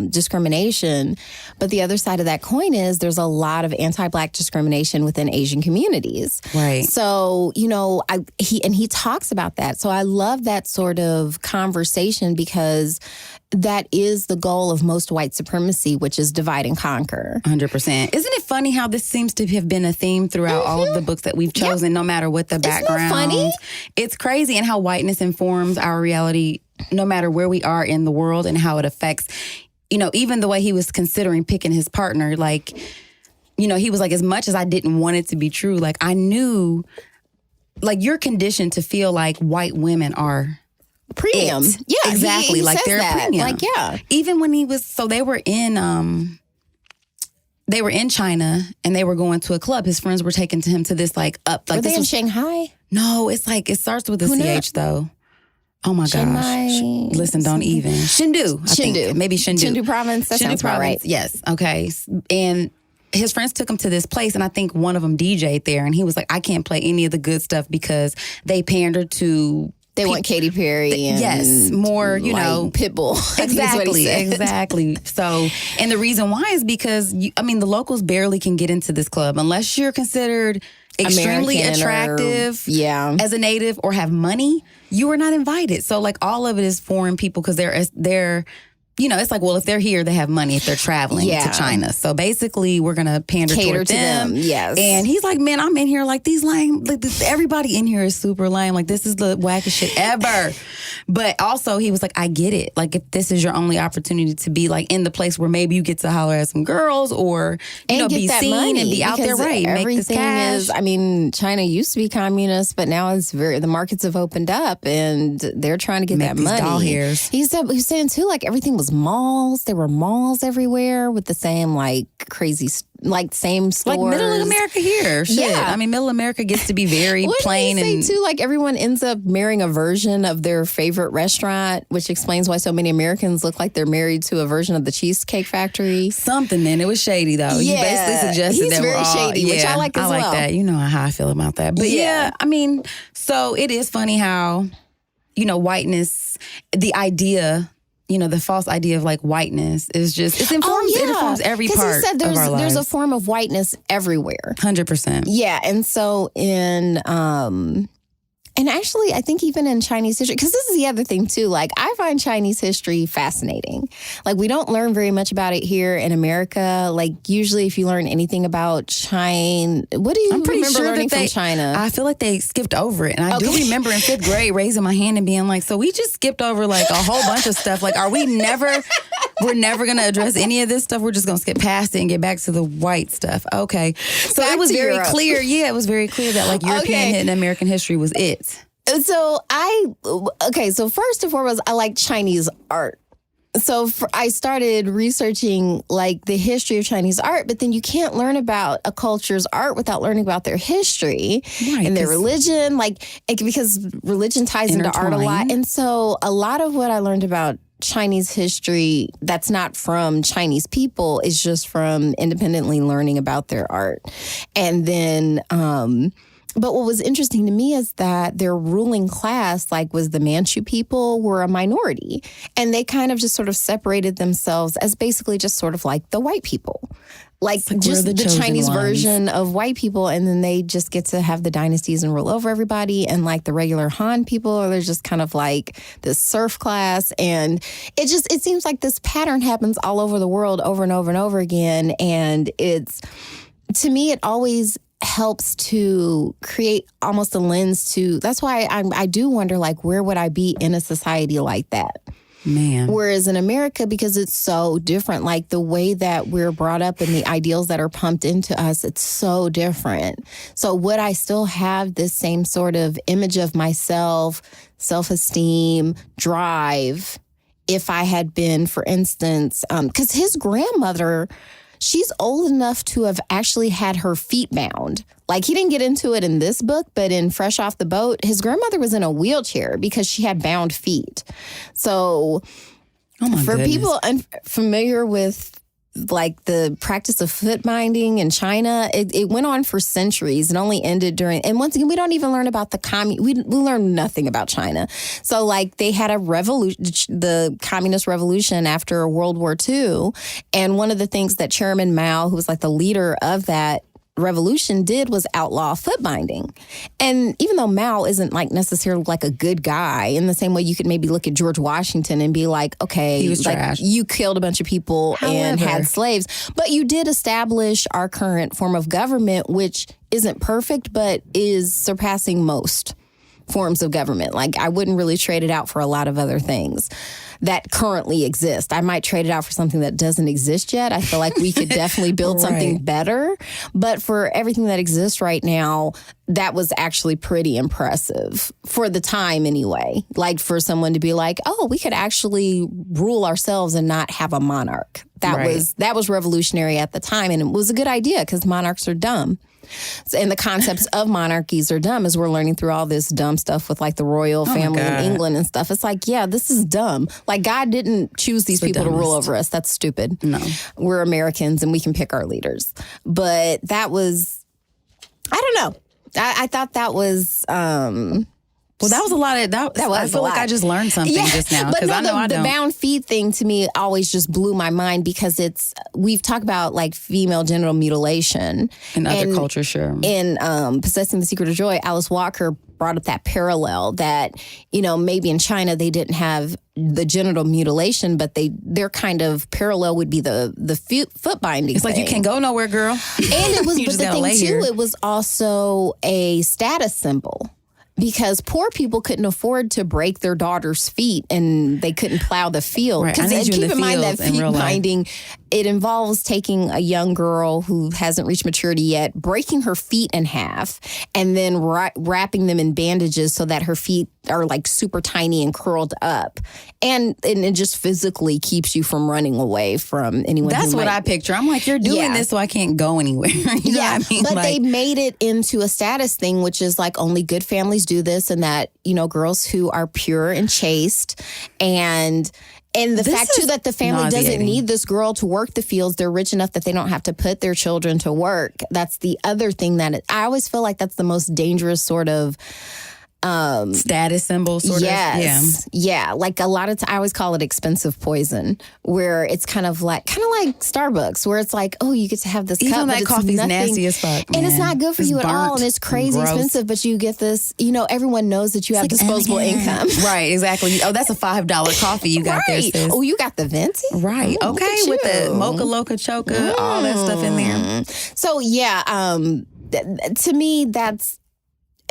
discrimination. But the other side of that coin is there's a lot of anti-Black discrimination within Asian communities. Right. So, he talks about that. So I love that sort of conversation because that is the goal of most white supremacy, which is divide and conquer. 100%. Isn't it funny how this seems to have been a theme throughout all of the books that we've chosen, no matter what the background? Isn't that funny? It's crazy, and how whiteness informs our reality no matter where we are in the world, and how it affects, even the way he was considering picking his partner. Like, he was like, as much as I didn't want it to be true, like I knew, like you're conditioned to feel like white women are premium. Yeah, exactly. He like they're that. premium. Like, yeah. Even when they were in China and they were going to a club. His friends were taking him to this were they in Shanghai? No, it's like it starts with a CH though. Oh my Shanghai, gosh! Listen, don't even Chengdu. I think maybe Chengdu province. That sounds about right. Yes. Okay. And his friends took him to this place, and I think one of them DJ'd there, and he was like, I can't play any of the good stuff because they pander to. They want Katy Perry and yes, more, Pitbull. Exactly. So, and the reason why is because, the locals barely can get into this club unless you're considered extremely American attractive as a native or have money. You are not invited. So, like, all of it is foreign people because they're it's like, well, if they're here, they have money if they're traveling to China. So basically, we're going to cater to them. Yes. And he's like, man, I'm in here like these lame, everybody in here is super lame. Like, this is the wackest shit ever. But also, he was like, I get it. Like, if this is your only opportunity to be like in the place where maybe you get to holler at some girls or, be seen and be out there, right? Make this cash. China used to be communist, but now the markets have opened up and they're trying to get that money. Doll hairs. He was saying too, like everything was malls. There were malls everywhere with the same crazy same stores. Like middle America here. Shit. Yeah. Middle America gets to be very plain. What did he say too? Like everyone ends up marrying a version of their favorite restaurant, which explains why so many Americans look like they're married to a version of the Cheesecake Factory. Something, man. It was shady though. Yeah. You basically suggested he's that very shady, which I like as well. I like that. You know how I feel about that. But so it is funny how, whiteness, the idea, the false idea of like whiteness is just, it informs every part he said of our lives. There's a form of whiteness everywhere. 100%. Yeah. And so and actually, I think even in Chinese history, because this is the other thing too, like I find Chinese history fascinating. Like we don't learn very much about it here in America. Like usually if you learn anything about China, what do you remember learning from China? I feel like they skipped over it. And I do remember in 5th grade raising my hand and being like, so we just skipped over like a whole bunch of stuff. Like we're never going to address any of this stuff. We're just going to skip past it and get back to the white stuff. Okay. So it was very clear. Yeah, it was very clear that like European and American history was it. So so first and foremost, I like Chinese art. So I started researching like the history of Chinese art, but then you can't learn about a culture's art without learning about their history and their religion, because religion ties into art a lot. And so a lot of what I learned about Chinese history that's not from Chinese people. It's just from independently learning about their art. And then, but what was interesting to me is that their ruling class, like was the Manchu people, were a minority. And they kind of just sort of separated themselves as basically just sort of like the white people. Like just the Chinese version of white people, and then they just get to have the dynasties and rule over everybody. And like the regular Han people, they're just kind of like this serf class. And it seems like this pattern happens all over the world over and over and over again. And to me, it always helps to create almost a lens to, that's why I do wonder, like, where would I be in a society like that? Man. Whereas in America, because it's so different, like the way that we're brought up and the ideals that are pumped into us, it's so different. So would I still have this same sort of image of myself, self-esteem, drive, if I had been, for instance, because his grandmother, she's old enough to have actually had her feet bound. Like, he didn't get into it in this book, but in Fresh Off the Boat, his grandmother was in a wheelchair because she had bound feet. So for people unfamiliar with like the practice of foot binding in China, it went on for centuries and only ended during, and once again, we don't even learn about we learn nothing about China. So like they had a revolution, the communist revolution after World War II. And one of the things that Chairman Mao, who was like the leader of that revolution, did was outlaw foot binding. And even though Mao isn't like necessarily like a good guy, in the same way you could maybe look at George Washington and be like, okay, he was like trash. You killed a bunch of people and had slaves, but you did establish our current form of government, which isn't perfect, but is surpassing most forms of government. Like, I wouldn't really trade it out for a lot of other things that currently exist. I might trade it out for something that doesn't exist yet. I feel like we could definitely build something better. But for everything that exists right now, that was actually pretty impressive for the time anyway. Like, for someone to be like, oh, we could actually rule ourselves and not have a monarch. That was revolutionary at the time. And it was a good idea because monarchs are dumb. And the concepts of monarchies are dumb, as we're learning through all this dumb stuff with like the royal family in England and stuff. It's like, yeah, this is dumb. Like, God didn't choose these people to rule over us. That's stupid. No. We're Americans and we can pick our leaders. But that was, I don't know. I thought that was... well, that was a lot of that. I feel like I just learned something just now, because I know I don't. The bound feet thing to me always just blew my mind, because we've talked about like female genital mutilation in other cultures, sure. In Possessing the Secret of Joy, Alice Walker brought up that parallel that, you know, maybe in China they didn't have the genital mutilation, but their kind of parallel would be the foot binding. It's like, you can't go nowhere, girl. And it was, but the thing too, it was also a status symbol. Because poor people couldn't afford to break their daughter's feet, and they couldn't plow the field. Right. Because keep in mind that feet binding, it involves taking a young girl who hasn't reached maturity yet, breaking her feet in half, and then wrapping them in bandages so that her feet are like super tiny and curled up. And it just physically keeps you from running away from anyone. That's what I picture. I'm like, you're doing this so I can't go anywhere. You know what I mean? But like, they made it into a status thing, which is like only good families do this, and that, you know, girls who are pure and chaste, and the fact too that the family doesn't need this girl to work the fields. They're rich enough that they don't have to put their children to work. That's the other thing that I always feel like that's the most dangerous sort of status symbol, sort of. Yeah. Like a lot of I always call it expensive poison, where it's kind of like Starbucks, where it's like, oh, you get to have this even cup, that coffee's nasty as fuck, man. And it's not good for you at all, and it's crazy expensive. But you get this, you know, everyone knows that you have disposable income, right? Exactly. Oh, that's a $5 coffee you got there, sis. Oh, you got the venti, right? Ooh, okay, with the mocha loca choca, all that stuff in there. So to me, that's.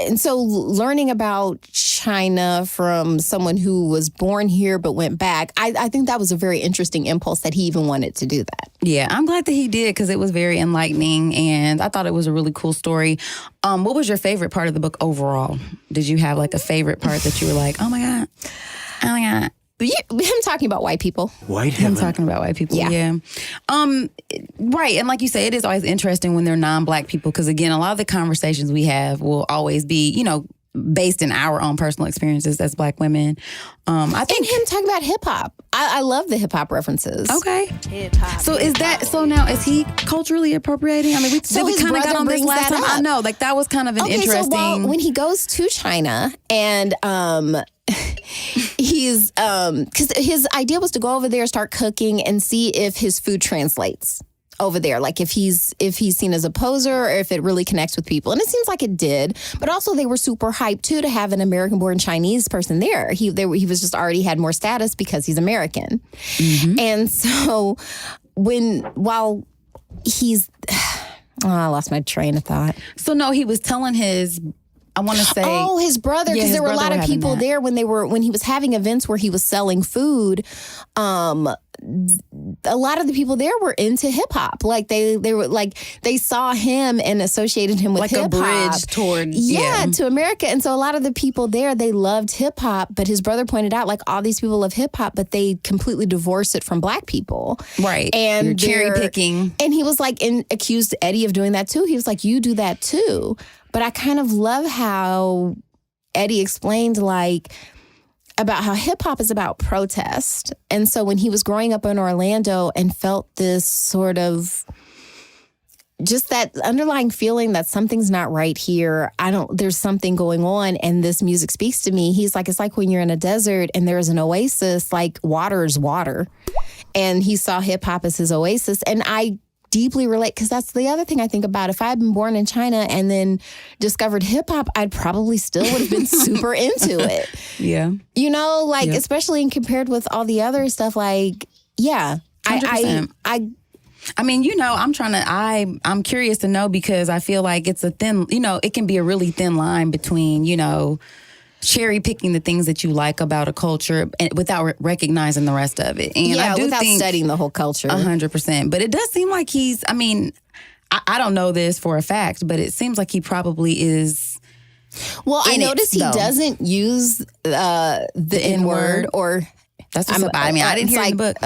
And so learning about China from someone who was born here but went back, I think that was a very interesting impulse that he even wanted to do that. Yeah, I'm glad that he did, because it was very enlightening, and I thought it was a really cool story. What was your favorite part of the book overall? Did you have like a favorite part that you were like, oh my God? Him talking about white people. Him talking about white people, yeah. Right, and like you say, it is always interesting when they're non-Black people, because again, a lot of the conversations we have will always be, you know, based in our own personal experiences as Black women. I think him talking about hip hop. I love the hip hop references. Okay. Hip-hop. So is that now? Is he culturally appropriating? I mean, we kind of got on this last time. I know, like that was kind of an interesting. So when he goes to China and he's because his idea was to go over there, start cooking, and see if his food translates over there, like if he's seen as a poser or if it really connects with people. And it seems like it did. But also they were super hyped too to have an American-born Chinese person there. He was just already had more status because he's American. Mm-hmm. And so while he's I lost my train of thought. So no, he was telling his, I want to say, his brother, because there were a lot of people there when he was having events where he was selling food. A lot of the people there were into hip hop. Like they were like, they saw him and associated him with like hip hop. Like a bridge toward to America. And so a lot of the people there, they loved hip hop. But his brother pointed out, like, all these people love hip hop, but they completely divorce it from Black people. Right. And cherry picking. And he was like, and accused Eddie of doing that too. He was like, you do that too. But I kind of love how Eddie explained, like, about how hip hop is about protest. And so when he was growing up in Orlando and felt this sort of just that underlying feeling that something's not right here, there's something going on and this music speaks to me. He's like, it's like when you're in a desert and there's an oasis, like water is water. And he saw hip hop as his oasis. And I deeply relate, because that's the other thing I think about. If I had been born in China and then discovered hip hop, I'd probably still would have been super into it. Yeah. You know, like, especially compared with all the other stuff, like, yeah. 100%. I mean, you know, I'm curious to know, because I feel like it's a thin, you know, it can be a really thin line between, you know, cherry picking the things that you like about a culture and without recognizing the rest of it. And I do without think studying the whole culture. 100%. But it does seem like I mean, I don't know this for a fact, but it seems like he probably is. Well, I noticed he doesn't use the N-word or. That's what's up. I mean, I didn't hear it in the book.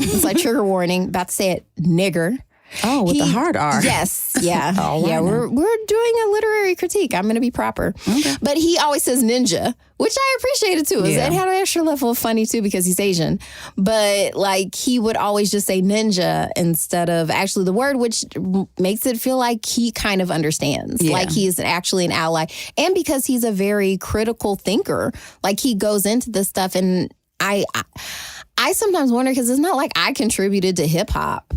It's like trigger warning, about to say it, nigger. Oh, with the hard R. Yes. Yeah. We're doing a literary critique. I'm going to be proper. Okay. But he always says ninja, which I appreciated too. It had an extra level of funny too, because he's Asian. But like, he would always just say ninja instead of actually the word, which makes it feel like he kind of understands. Yeah. Like he's actually an ally. And because he's a very critical thinker, like he goes into this stuff. And I sometimes wonder, because it's not like I contributed to hip hop.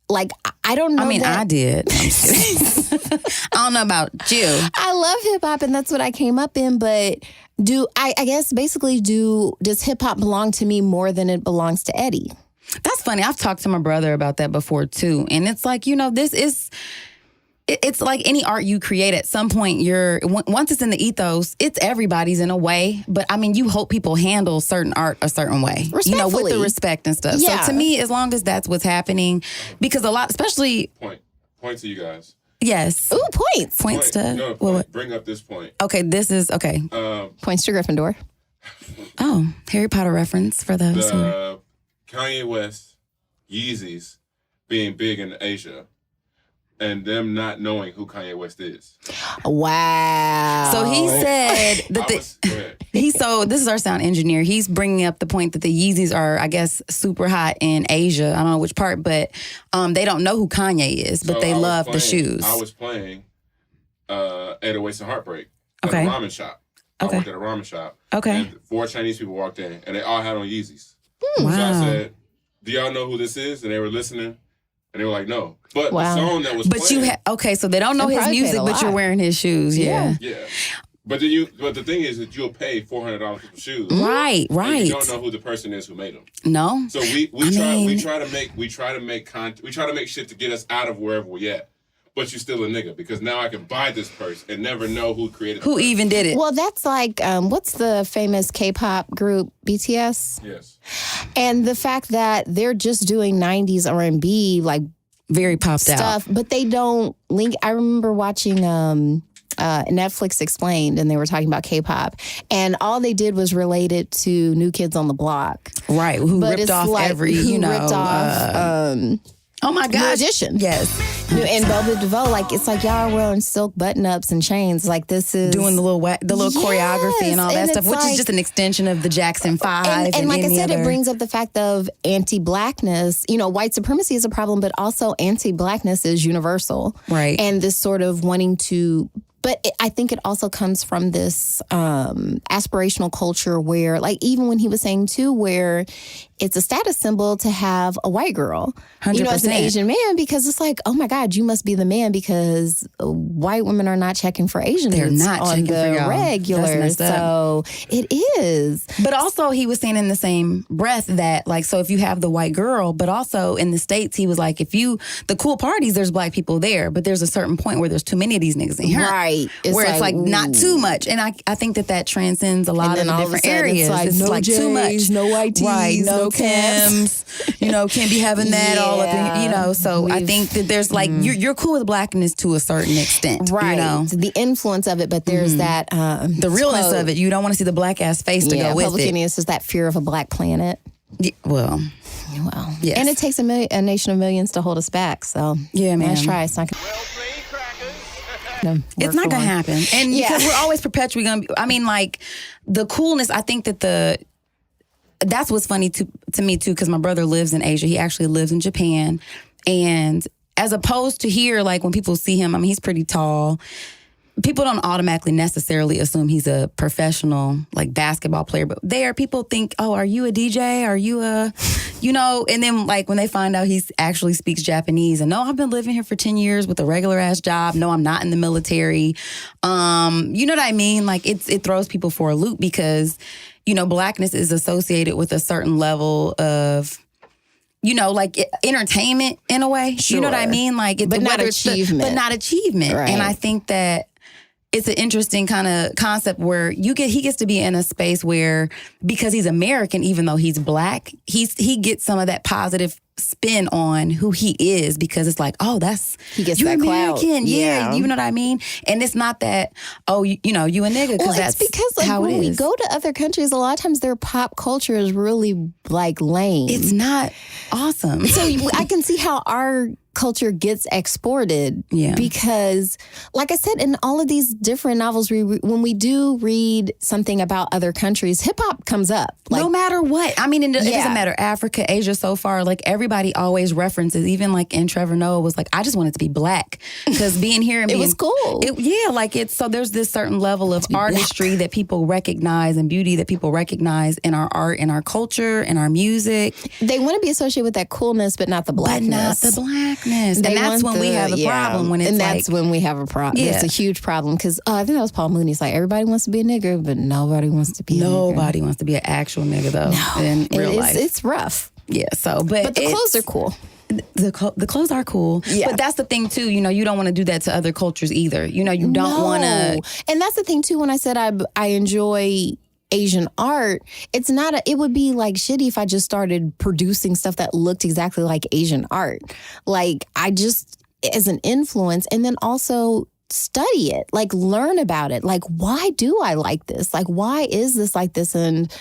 Like, I don't know. I mean, I did. I'm kidding. I don't know about you. I love hip hop, and that's what I came up in. But I guess basically does hip hop belong to me more than it belongs to Eddie? That's funny. I've talked to my brother about that before too, and it's like, you know, it's like any art you create. At some point, once it's in the ethos, it's everybody's in a way. But I mean, you hope people handle certain art a certain way, you know, with the respect and stuff. Yeah. So to me, as long as that's what's happening, because a lot, especially point to you guys. Yes. Ooh, points. Points to no, point. Bring up this point. Okay, this is okay. Points to Gryffindor. Oh, Harry Potter reference for those who. Kanye West, Yeezys being big in Asia. And them not knowing who Kanye West is. Wow. So he said that this is our sound engineer. He's bringing up the point that the Yeezys are, I guess, super hot in Asia. I don't know which part, but they don't know who Kanye is, but they love the shoes. I was playing 808s and Heartbreak at a ramen shop. I worked at a ramen shop. Okay. And 4 Chinese people walked in, and they all had on Yeezys. Wow. So I said, do y'all know who this is? And they were listening. And they were like, no. But the song that was playing... so they don't know his music, but you're wearing his shoes. Yeah. But the thing is that you'll pay $400 for the shoes. Right. And you don't know who the person is who made them. No. So we try to make shit to get us out of wherever we at. But you're still a nigga, because now I can buy this purse and never know who created it. Who even did it. Well, that's like, what's the famous K-pop group, BTS? Yes. And the fact that they're just doing 90s R&B, like, very popped stuff, but they don't link. I remember watching Netflix Explained, and they were talking about K-pop, and all they did was relate it to New Kids on the Block. Right, who ripped off Oh my gosh. New Edition. Yes. And Velvet DeVoe, like, it's like y'all are wearing silk button-ups and chains. Like, this is... Doing the little choreography and all that stuff, which like, is just an extension of the Jackson 5. And like I said, it brings up the fact of anti-blackness. You know, white supremacy is a problem, but also anti-blackness is universal. Right. And this sort of wanting to... But I think it also comes from this aspirational culture where, like, even when he was saying, too, where it's a status symbol to have a white girl, 100%. you know, as an Asian man, because it's like, oh, my God, you must be the man because white women are not checking for Asian They're dudes not on checking the for y'all. regular. That's messed up. So it is. But also, he was saying in the same breath that, like, so if you have the white girl, but also in the States, he was like, the cool parties, there's black people there, but there's a certain point where there's too many of these niggas in here. Right. Where it's like not too much. And I think that transcends a lot of the different areas. It's like, no too much. No white tees, right, no Kims. You know, can't be having that all up in, you know. So I think that there's like, you're cool with blackness to a certain extent. Right. You know? The influence of it, but there's that... the realness of it. You don't want to see the black ass face to go with Public it. Enemy is that fear of a black planet. Yeah, well, yes. And it takes a nation of millions to hold us back. So yeah, man. Let's try. It's not gonna... It's not gonna happen, and because we're always perpetually gonna be, I mean, like, the coolness, I think that that's what's funny to me too, because my brother lives in Asia. He actually lives in Japan, and as opposed to here, like, when people see him, I mean, he's pretty tall. People don't automatically necessarily assume he's a professional, like, basketball player, but there, people think, oh, are you a DJ? Are you a, you know? And then, like, when they find out he actually speaks Japanese, and no, I've been living here for 10 years with a regular ass job. No, I'm not in the military. You know what I mean? Like, it throws people for a loop because, you know, blackness is associated with a certain level of, you know, like, entertainment in a way. Sure. You know what I mean? Like, but not achievement. But not achievement. Right. And I think that it's an interesting kind of concept where he gets to be in a space where, because he's American, even though he's black, he gets some of that positive spin on who he is, because it's like, oh, he gets you're that American. clout. Yeah, you know what I mean? And it's not that, oh, you know, you a nigga, because that's because, like, how when it is. we go to other countries, a lot of times their pop culture is really, like, lame. It's not awesome. So I can see how our culture gets exported because, like I said, in all of these different novels, when we do read something about other countries, hip hop comes up. Like, no matter what. I mean, it doesn't matter. Africa, Asia, so far, like, everybody always references, even like in Trevor Noah was like, I just wanted to be black, because being here and it being, was cool. So there's this certain level of artistry that people recognize and beauty that people recognize in our art, in our culture, in our music. They want to be associated with that coolness, but not the blackness. But not the blackness. And that's when we have a problem. When it's that's when we have a problem. Yeah. It's a huge problem, because I think that was Paul Mooney's like, everybody wants to be a nigger, but nobody wants to be a nigger. Nobody wants to be an actual nigga, though, in real life. It's rough. Yeah, so, but the clothes are cool. The clothes are cool. Yeah. But that's the thing, too. You know, you don't want to do that to other cultures either. You know, you don't want to. And that's the thing, too, when I said I enjoy Asian art, it would be like shitty if I just started producing stuff that looked exactly like Asian art. Like, I just, as an influence, and then also study it, like, learn about it. Like, why do I like this? Like, why is this like this? And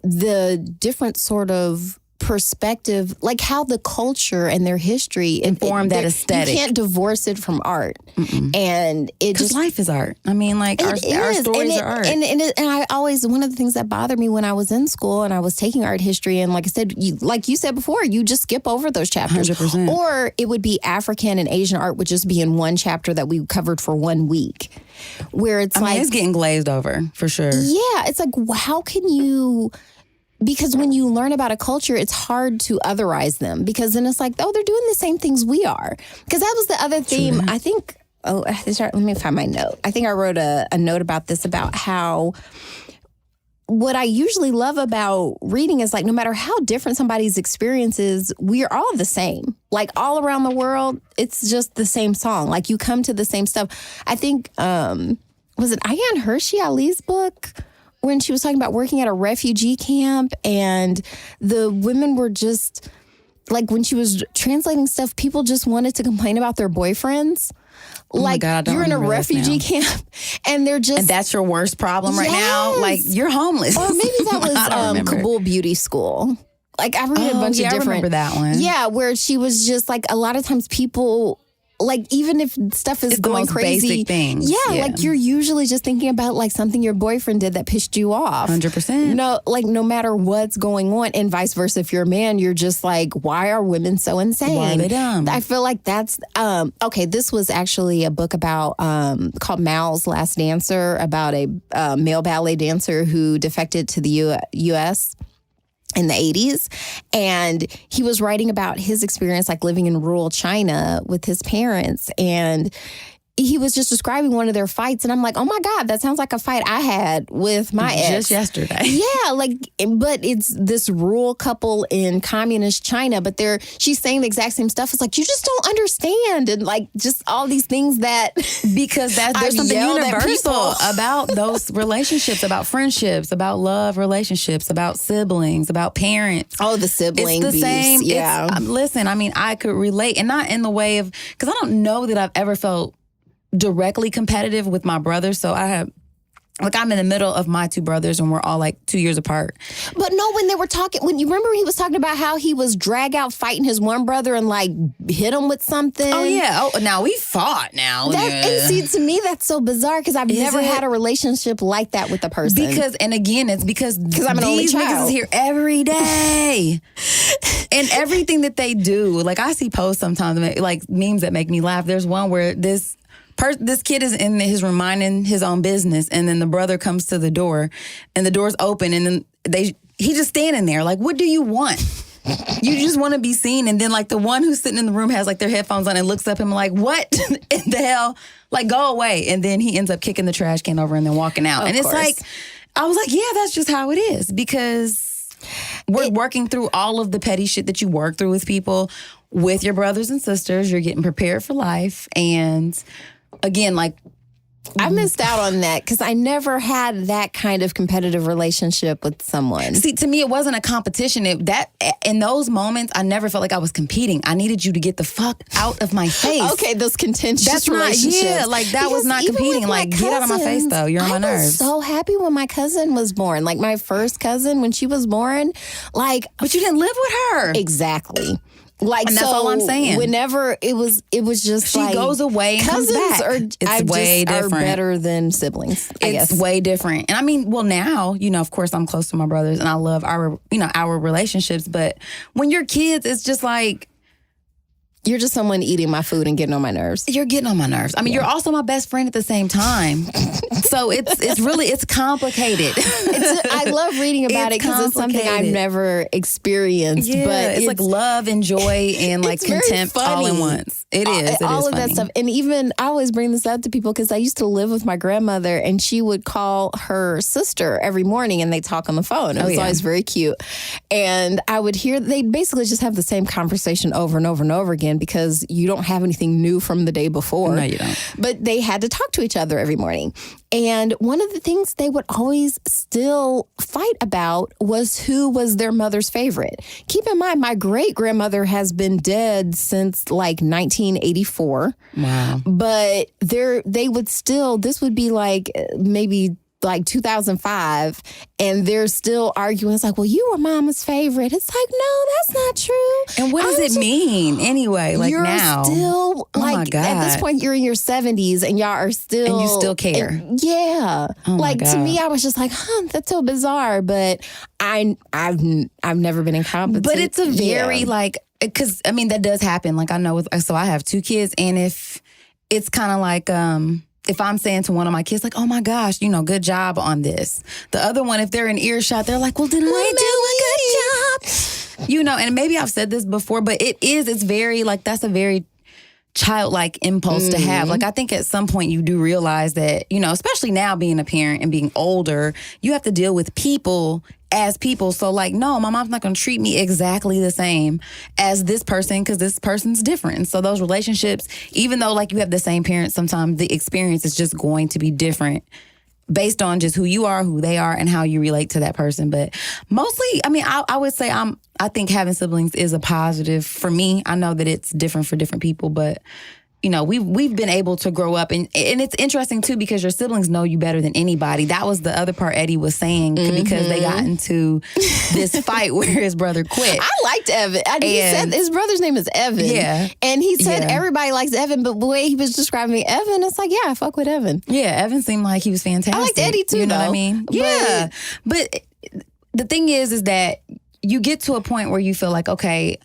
the different sort of perspective, like how the culture and their history inform that aesthetic. You can't divorce it from art. And it just, life is art. I mean, like, our stories are art. And I always, one of the things that bothered me when I was in school and I was taking art history, and like I said, like you said before, you just skip over those chapters. 100%. Or it would be African and Asian art would just be in one chapter that we covered for 1 week. Where it's it's getting glazed over, for sure. Yeah, it's like, how can you... Because when you learn about a culture, it's hard to otherize them, because then it's like, oh, they're doing the same things we are. Because that was the other theme. I think, let me find my note. I think I wrote a note about this, about how what I usually love about reading is, like, no matter how different somebody's experience is, we are all the same. Like, all around the world, it's just the same song. Like, you come to the same stuff. I think, was it Ayaan Hirsi Ali's book? When she was talking about working at a refugee camp, and the women were just, like, when she was translating stuff, people just wanted to complain about their boyfriends. Like, God, you're in a refugee camp, and they're just... And that's your worst problem right now? Like, you're homeless. Or maybe that was Kabul Beauty School. Like, I read a bunch of different... I remember that one. Yeah, where she was just like, a lot of times people... Like, even if stuff is going crazy, basic things. Yeah, like you're usually just thinking about like something your boyfriend did that pissed you off. 100%. No matter what's going on, and vice versa. If you're a man, you're just like, why are women so insane? Why are they dumb? I feel like that's okay. This was actually a book about called Mal's Last Dancer, about a male ballet dancer who defected to the U.S. in the 80s. And he was writing about his experience like living in rural China with his parents. And he was just describing one of their fights. And I'm like, oh my God, that sounds like a fight I had with my ex. Just yesterday. Yeah, like, but it's this rural couple in communist China, but she's saying the exact same stuff. It's like, you just don't understand. And like, just all these things that... Because there's something universal about those relationships, about friendships, about love relationships, about siblings, about parents. Oh, the sibling It's the same. Yeah. Listen, I mean, I could relate, and not in the way of... Because I don't know that I've ever felt directly competitive with my brother. So I'm in the middle of my two brothers, and we're all like 2 years apart. But no, when they were talking, when you remember he was talking about how he was drag out fighting his one brother and like hit him with something. Oh yeah. Oh, now we fought. Now. And see, to me that's so bizarre because I've never had a relationship like that with a person. It's because I'm an only child. Niggas is here every day, and everything that they do. Like I see posts sometimes, like memes that make me laugh. There's one where this kid is in his room minding his own business, and then the brother comes to the door, and the door's open, and then he just standing there like, what do you want? You just want to be seen. And then like the one who's sitting in the room has like their headphones on and looks up at him like, what in the hell? Like, go away. And then he ends up kicking the trash can over and then walking out. And it's like, I was like, yeah, that's just how it is, because we're working through all of the petty shit that you work through with people, with your brothers and sisters. You're getting prepared for life. And again, like, I missed out on that because I never had that kind of competitive relationship with someone. See, to me, it wasn't a competition. In those moments, I never felt like I was competing. I needed you to get the fuck out of my face. Okay, those contentious relationships. Yeah, like that was not competing. Like, get out of my face, though. You're on my nerves. I was so happy when my cousin was born. Like, my first cousin, when she was born, like... But you didn't live with her. Exactly. Like, and that's all I'm saying. Whenever it was just she like... She goes away and comes back. Are better than siblings, I guess. It's way different. And I mean, well, now, of course, I'm close to my brothers and I love our relationships. But when you're kids, it's just like... You're just someone eating my food and getting on my nerves. You're getting on my nerves. I mean, you're also my best friend at the same time. So it's complicated. I love reading about it because it's something I've never experienced. Yeah, but it's like love and joy and like contempt all in once. It is. All of funny. that stuff. And even I always bring this up to people because I used to live with my grandmother and she would call her sister every morning and they talk on the phone. It was always very cute. And I would hear, they basically just have the same conversation over and over and over again, because you don't have anything new from the day before. No, you don't. But they had to talk to each other every morning. And one of the things they would always still fight about was who was their mother's favorite. Keep in mind, my great-grandmother has been dead since like 1984. Wow. But they would still, this would be like maybe like 2005, and they're still arguing. It's like, well, you were mama's favorite. It's like, no, that's not true. And what does it mean anyway? Like you're now, still like, my God. At this point, you're in your 70s, and y'all are still, and you still care. Yeah, oh like to me, I was just like, that's so bizarre. But I've never been incompetent. But it's a very like, because I mean that does happen. Like I know, so I have two kids, and if it's kind of like if I'm saying to one of my kids, like, oh my gosh, good job on this. The other one, if they're in earshot, they're like, well, didn't I do a good job? And maybe I've said this before, but it's very, like, that's a very childlike impulse to have. Like, I think at some point you do realize that, especially now being a parent and being older, you have to deal with people as people. So like, no, my mom's not going to treat me exactly the same as this person because this person's different. So those relationships, even though like you have the same parents, sometimes the experience is just going to be different based on just who you are, who they are, and how you relate to that person. But mostly, I mean, I would say I think having siblings is a positive for me. I know that it's different for different people, but we've been able to grow up, and it's interesting too because your siblings know you better than anybody. That was the other part Eddie was saying because they got into this fight where his brother quit. I liked Evan. He said his brother's name is Evan. Yeah, and he said everybody likes Evan, but the way he was describing Evan, it's like, yeah, I fuck with Evan. Yeah, Evan seemed like he was fantastic. I liked Eddie too. You know though. what I mean? Yeah, but the thing is that you get to a point where you feel like, okay.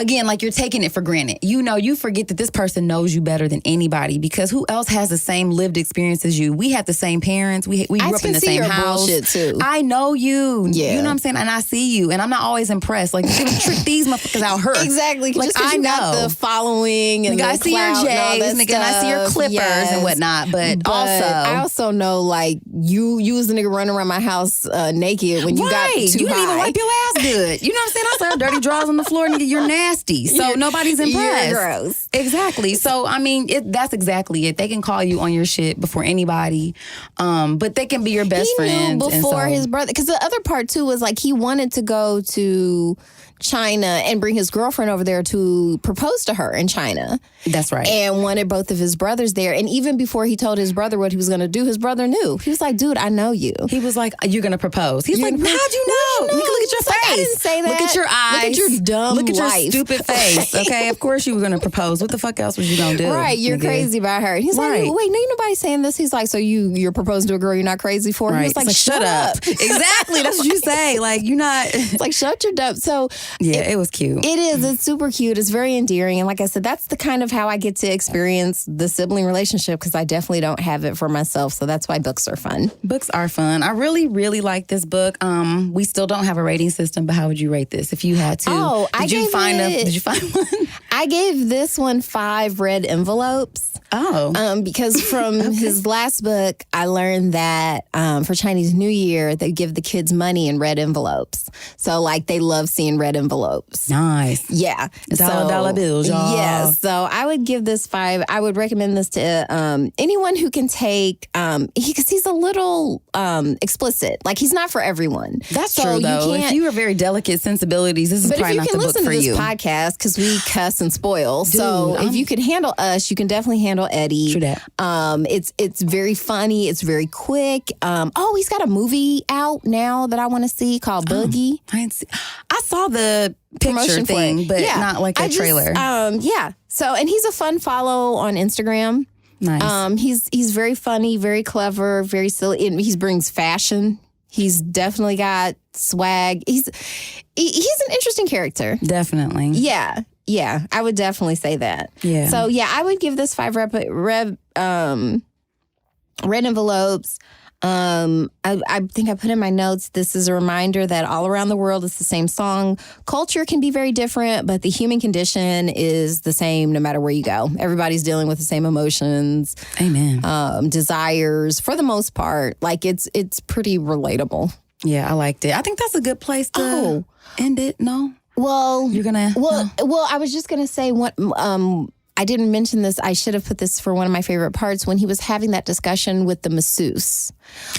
Again, like you're taking it for granted. You forget that this person knows you better than anybody because who else has the same lived experience as you? We had the same parents. We grew up in the same house. Bullshit too. I know you. Yeah. You know what I'm saying? And I see you. And I'm not always impressed. Like, you can trick these motherfuckers out her. Exactly. Like, just because you got the following and I the see your clout and all J's, that and I see your stuff. Clippers and whatnot. But also, I also know, like, you was the nigga running around my house naked when you got too you didn't high. even wipe your ass good. You know what I'm saying? I saw dirty drawers on the floor, nigga. You're nasty. So nobody's impressed. You're gross. Exactly. So, I mean, that's exactly it. They can call you on your shit before anybody, but they can be your best friend. He knew before his brother, because the other part too was like he wanted to go to China and bring his girlfriend over there to propose to her in China. That's right. And wanted both of his brothers there. And even before he told his brother what he was going to do, his brother knew. He was like, dude, I know you. He was like, you're going to propose. He's like, how'd you know? Look at your face. Like, I didn't say that. Look at your eyes. Look at your dumb Look at your life. stupid face. Okay, of course you were going to propose. What the fuck else was you going to do? Right, you're nigga? crazy about her. He's like, wait, no, nobody's saying this. He's like, so you're proposing to a girl you're not crazy for? Right. He was like, shut up. Exactly. That's what you say. Like, you're not. It's like, shut your dumb. So yeah, it was cute. It is. It's super cute. It's very endearing. And like I said, that's the kind of how I get to experience the sibling relationship because I definitely don't have it for myself. So that's why books are fun. Books are fun. I really, really like this book. We still don't have a rating system, but how would you rate this if you had to? Oh, did you find one? I gave this one 5 red envelopes. Oh. Because from his last book, I learned that for Chinese New Year, they give the kids money in red envelopes. So, like, they love seeing red envelopes. Nice. Yeah. Dollar bills, y'all. Yeah. So, I would give this 5. I would recommend this to anyone who can take, because he's a little explicit. Like, he's not for everyone. That's true, though. If you have very delicate sensibilities, this is probably not the book for you. But if you can listen to this podcast, because we cuss and spoil. Dude, so, if you can handle us, you can definitely handle Eddie. True that. It's very funny. It's very quick. He's got a movie out now that I want to see called Boogie. I saw the picture thing, but not like a trailer. So, and he's a fun follow on Instagram. Nice. He's very funny, very clever, very silly. And he brings fashion. He's definitely got swag. He's an interesting character. Definitely. Yeah. Yeah, I would definitely say that. Yeah. So, yeah, I would give this 5 red envelopes. I think I put in my notes, this is a reminder that all around the world it's the same song. Culture can be very different, but the human condition is the same no matter where you go. Everybody's dealing with the same emotions. Amen. Desires, for the most part. Like, it's pretty relatable. Yeah, I liked it. I think that's a good place to end it. No? Well, you're gonna. Well, I was just gonna say what. I didn't mention this. I should have put this for one of my favorite parts when he was having that discussion with the masseuse.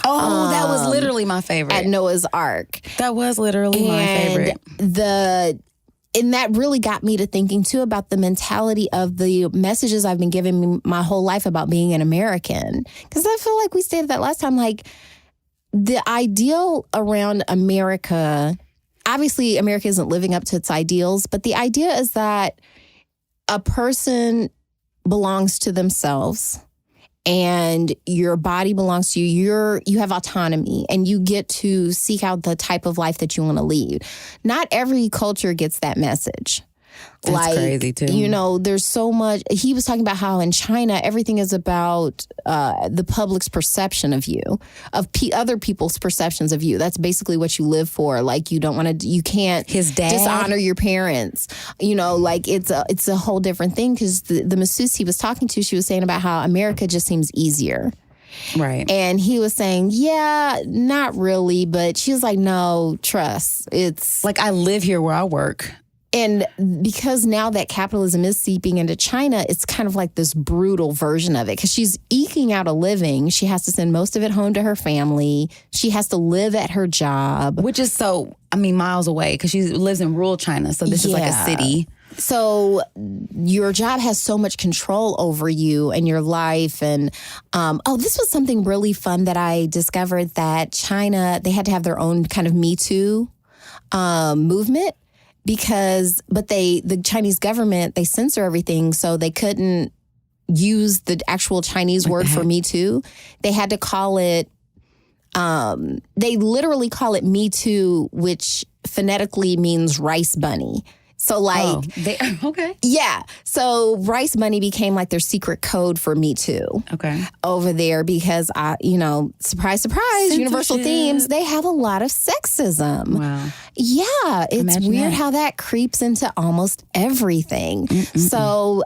Oh, that was literally my favorite at Noah's Ark. That was literally my favorite. And that really got me to thinking too about the mentality of the messages I've been given my whole life about being an American. Because I feel like we stated that last time. Like the ideal around America. Obviously, America isn't living up to its ideals, but the idea is that a person belongs to themselves and your body belongs to you. You have autonomy and you get to seek out the type of life that you want to lead. Not every culture gets that message. That's crazy too. You know, there's so much. He was talking about how in China, everything is about the public's perception of you, of other people's perceptions of you. That's basically what you live for. Like, you don't want to, you can't dishonor your parents. You know, like it's a whole different thing because the masseuse he was talking to, she was saying about how America just seems easier. Right. And he was saying, yeah, not really. But she was like, no, trust. It's like I live here where I work. And because now that capitalism is seeping into China, it's kind of like this brutal version of it. Because she's eking out a living. She has to send most of it home to her family. She has to live at her job. Which is miles away. Because she lives in rural China. So this is like a city. So your job has so much control over you and your life. And, this was something really fun that I discovered, that China, they had to have their own kind of Me Too movement but the Chinese government, they censor everything, so they couldn't use the actual Chinese word for Me Too. They had to call it, they literally call it Me Too, which phonetically means rice bunny. So okay. Yeah. So rice bunny became like their secret code for Me Too. Okay. Over there, because surprise, surprise, universal themes, they have a lot of sexism. Wow. Yeah. It's Imagine weird that. how that creeps into almost everything. So,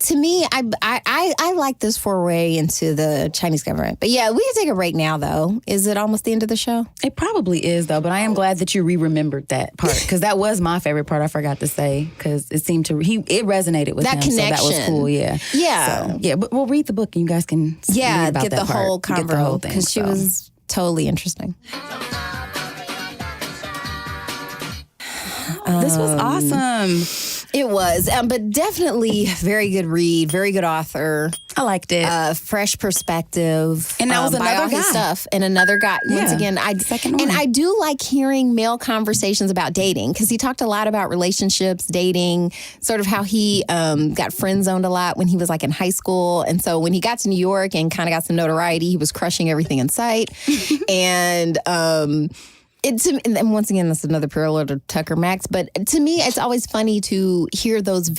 to me, I like this foray into the Chinese government. But yeah, we can take a break now, though. Is it almost the end of the show? It probably is, though, but I am glad that you remembered that part, because that was my favorite part. I forgot to say, because it seemed to it resonated with that him. connection. So that was cool. Yeah. Yeah. So, but we'll read the book and you guys can read about get that the part. whole Get the whole convo, thing. because she was totally interesting. This was awesome. It was, but definitely very good read, very good author. I liked it. Fresh perspective, And that was by another all his guy. stuff, and another guy. Once again, I do like hearing male conversations about dating, because he talked a lot about relationships, dating, sort of how he got friend zoned a lot when he was like in high school, and so when he got to New York and kind of got some notoriety, he was crushing everything in sight, and. And once again, that's another parallel to Tucker Max. But to me, it's always funny to hear those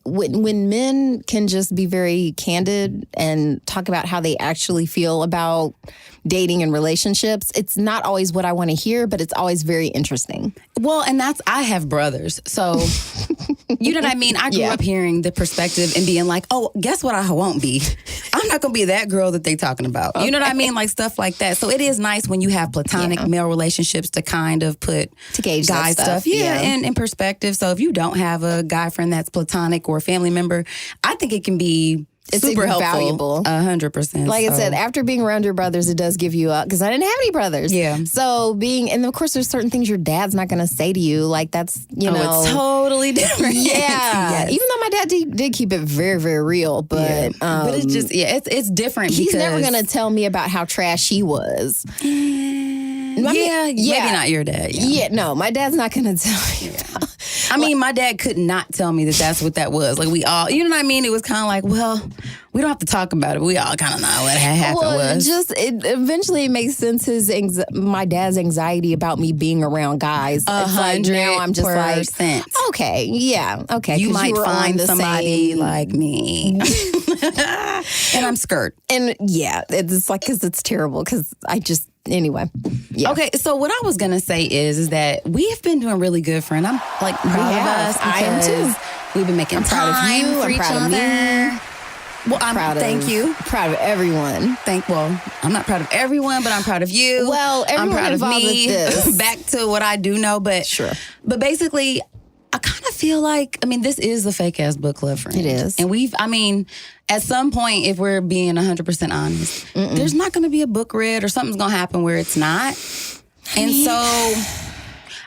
when men can just be very candid and talk about how they actually feel about dating and relationships. It's not always what I want to hear, but it's always very interesting. Well, and I have brothers. So, you know what I mean? I grew up hearing the perspective and being like, oh, guess what I won't be? I'm not going to be that girl that they talking about. You know what I mean? Like stuff like that. So it is nice when you have platonic male relationships to kind of put to gauge guy that stuff. and in perspective. So if you don't have a guy friend that's platonic or a family member, I think it can be super helpful. Valuable. 100%. Like I said, after being around your brothers, it does give you up, because I didn't have any brothers. Yeah. So and of course, there's certain things your dad's not going to say to you. Like that's, it's totally different. Yeah. Yes. Even though my dad did keep it very, very real, but it's just, it's different. He's because never going to tell me about how trash he was. Maybe not your dad. Yeah, no, my dad's not going to tell me about. I mean, my dad could not tell me that that's what that was. Like, we all, you know what I mean? It was kind of like, well, we don't have to talk about it, but we all kind of know what happened was. It eventually makes sense, my dad's anxiety about me being around guys. 100%. Like now I'm just like, okay, yeah, okay. You might find somebody like me. And I'm skirt. And yeah, it's like, because it's terrible, because anyway. Yeah. Okay, so what I was going to say is that we have been doing really good, friend. I'm like proud of us. I am too. We've been making time proud of you. for I'm each proud of other. me. Well, thank you. Proud of everyone. I'm not proud of everyone, but I'm proud of you. Well, everyone I'm proud of involved me. with this. Back to what I do know, but sure. But basically, I kind of feel like, this is the fake ass book club, friend. It is. And at some point, if we're being 100% honest, there's not going to be a book read or something's going to happen where it's not. So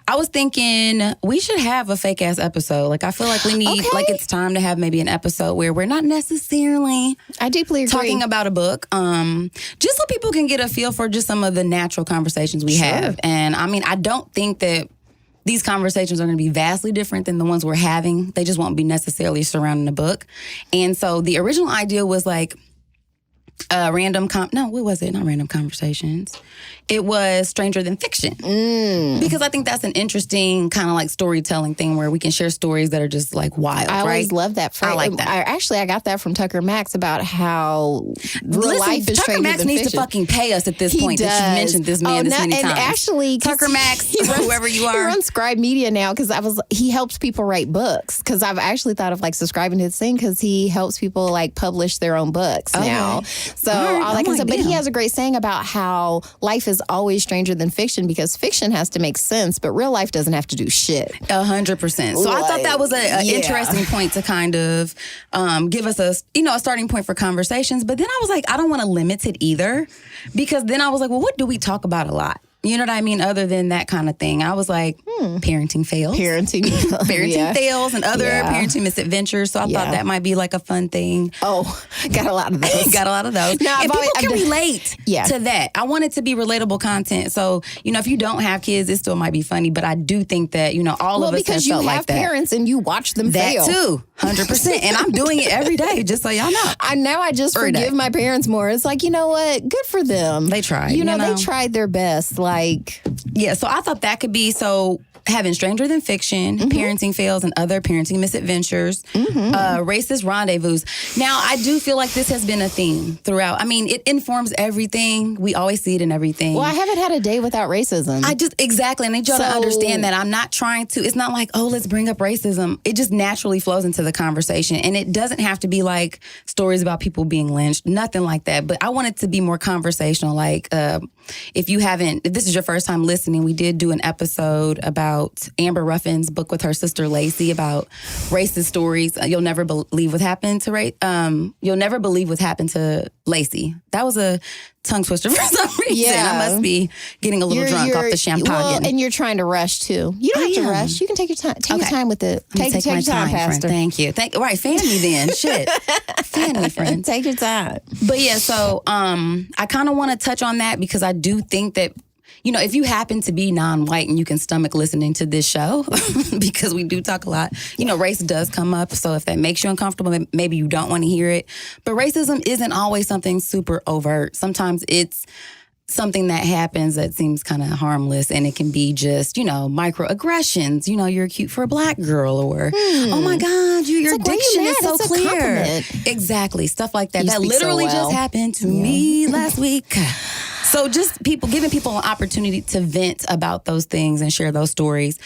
I was thinking we should have a fake ass episode. Like, I feel like we need, it's time to have maybe an episode where we're not necessarily I deeply agree. talking about a book, just so people can get a feel for just some of the natural conversations we have. And I don't think that these conversations are going to be vastly different than the ones we're having. They just won't be necessarily surrounding a book. And so the original idea was like random conversations. It was Stranger Than Fiction. Because I think that's an interesting kind of like storytelling thing where we can share stories that are just like wild, I always love that phrase. I like that. I got that from Tucker Max about how real life is Tucker stranger Max than needs fiction. to fucking pay us at this point that you've mentioned this man this many times. And actually, Tucker Max, whoever you are. He runs Scribe Media now, because he helps people write books. Because I've actually thought of like subscribing to his thing, because he helps people like publish their own books now. So all that kind of stuff. But he has a great saying about how life is always stranger than fiction, because fiction has to make sense, but real life doesn't have to do shit. 100%. So I thought that was an interesting point to kind of give us a starting point for conversations. But then I was like, I don't want to limit it either, because then I was like, well, what do we talk about a lot? You know what I mean? Other than that kind of thing. I was like, parenting fails. Parenting fails and other parenting misadventures. So I thought that might be like a fun thing. Oh, got a lot of those. Now, and people can relate to that. I want it to be relatable content. So, if you don't have kids, it still might be funny. But I do think that, all of us have felt like that. Because you have parents and you watch them fail. That too, 100%. And I'm doing it every day, just so y'all know. I just forgive my parents more. It's like, you know what? Good for them. They tried. They tried their best. So I thought that could be having Stranger Than Fiction, parenting fails, and other parenting misadventures, racist rendezvous. Now, I do feel like this has been a theme throughout. I mean, it informs everything. We always see it in everything. Well, I haven't had a day without racism. Exactly. I need y'all to understand that I'm not trying to, it's not like, let's bring up racism. It just naturally flows into the conversation. And it doesn't have to be like stories about people being lynched, nothing like that. But I want it to be more conversational. Like, if this is your first time listening, we did do an episode about Amber Ruffin's book with her sister Lacey about racist stories. You'll never believe what happened to Lacey. That was a tongue twister for some reason. Yeah. I must be getting a little drunk off the champagne. Well, and you're trying to rush too. You don't have to rush. You can take your time. Take your time with it. Take your time, Pastor. Thank you. Right, fan me then. Shit. Fan me, friend. Take your time. But yeah, so I kind of want to touch on that because I do think that, if you happen to be non-white and you can stomach listening to this show, because we do talk a lot, race does come up. So if that makes you uncomfortable, maybe you don't want to hear it. But racism isn't always something super overt. Sometimes it's something that happens that seems kind of harmless, and it can be just, microaggressions. You're cute for a black girl, or, oh my God, your diction is so clear. Exactly. Stuff like that. That literally just happened to me last week. So just giving people an opportunity to vent about those things and share those stories.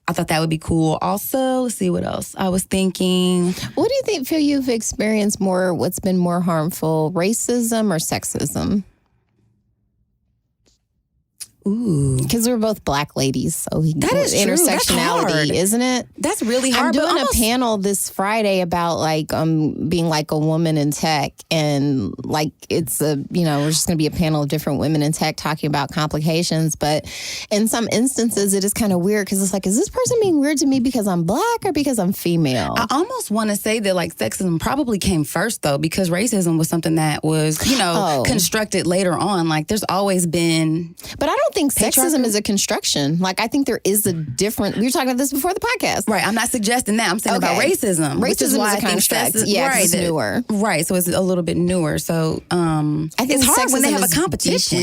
I thought that would be cool. Also, let's see what else I was thinking. What do you feel you've experienced more, what's been more harmful, racism or sexism? Ooh. Because we're both black ladies, so that is true. Intersectionality, isn't it? That's really hard. I'm doing a panel this Friday about being like a woman in tech, and it's we're just going to be a panel of different women in tech talking about complications. But in some instances, it is kind of weird because it's like, is this person being weird to me because I'm black or because I'm female? I almost want to say that sexism probably came first though, because racism was something that was constructed later on. There's always been, but I don't think sexism is a construction. I think there is a different. We were talking about this before the podcast, right? I'm not suggesting that. I'm saying about racism. Racism is a construct. It's newer, right? So it's a little bit newer. So I think it's hard when they have a competition.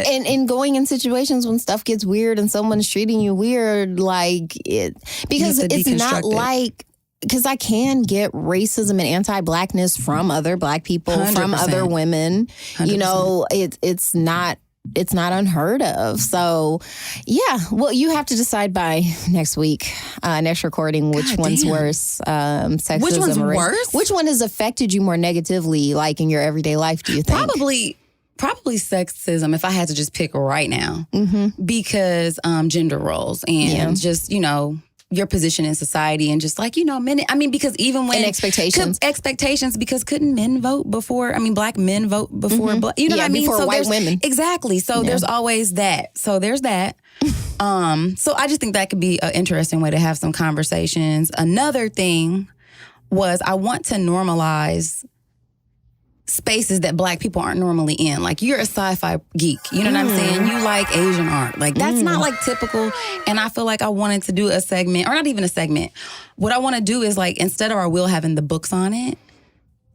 And going in situations when stuff gets weird and someone's treating you weird, because it's not like. Because I can get racism and anti-blackness from other black people, 100%. From other women. 100%. It's not unheard of. So, yeah. Well, you have to decide by next week, next recording, which one's worse. Sexism. Which one's worse? Which one has affected you more negatively, in your everyday life, do you think? Probably sexism, if I had to just pick right now. Mm-hmm. Because gender roles and just, your position in society and just because even when... And expectations. Because couldn't men vote before? Black men vote before... What I mean? Before white women. Exactly. So there's always that. So there's that. So I just think that could be an interesting way to have some conversations. Another thing was I want to normalize spaces that black people aren't normally in. You're a sci-fi geek. You know what I'm saying? You like Asian art. That's not typical. And I feel like I wanted to do a segment, or not even a segment. What I want to do is instead of our wheel having the books on it,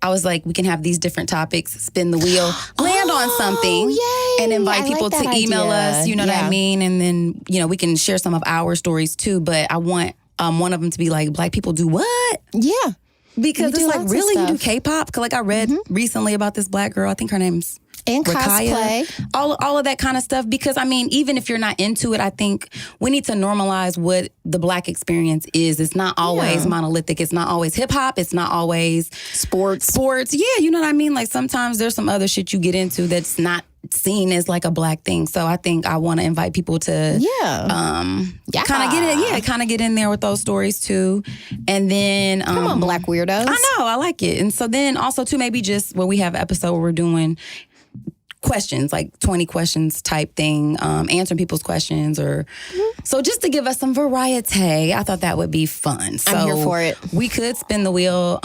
I was like, we can have these different topics, spin the wheel, land on something, and invite people to email us. You know what I mean? And then, we can share some of our stories too. But I want one of them to be black people do what? Yeah. Because it's really, you do K-pop? I read recently about this black girl. I think her name's and cosplay. All of that kind of stuff. Because, even if you're not into it, I think we need to normalize what the black experience is. It's not always monolithic. It's not always hip-hop. It's not always sports. Yeah, you know what I mean? Sometimes there's some other shit you get into that's not seen as a black thing. So I think I want to invite people to kind of get in there with those stories too. And then come on, black weirdos. I know, I like it. And so then also too, maybe just where we have an episode where we're doing questions, like 20 questions type thing, answering people's questions, or so just to give us some variety. I thought that would be fun. So I'm here for it. We could spin the wheel,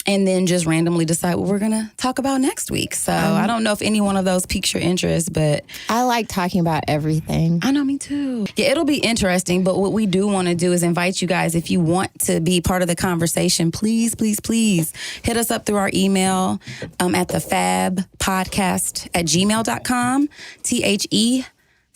and then just randomly decide what we're gonna talk about next week. So I don't know if any one of those piques your interest, but I like talking about everything. I know, me too. Yeah, it'll be interesting. But what we do want to do is invite you guys, if you want to be part of the conversation, please hit us up through our email at thefabpodcast@gmail.com.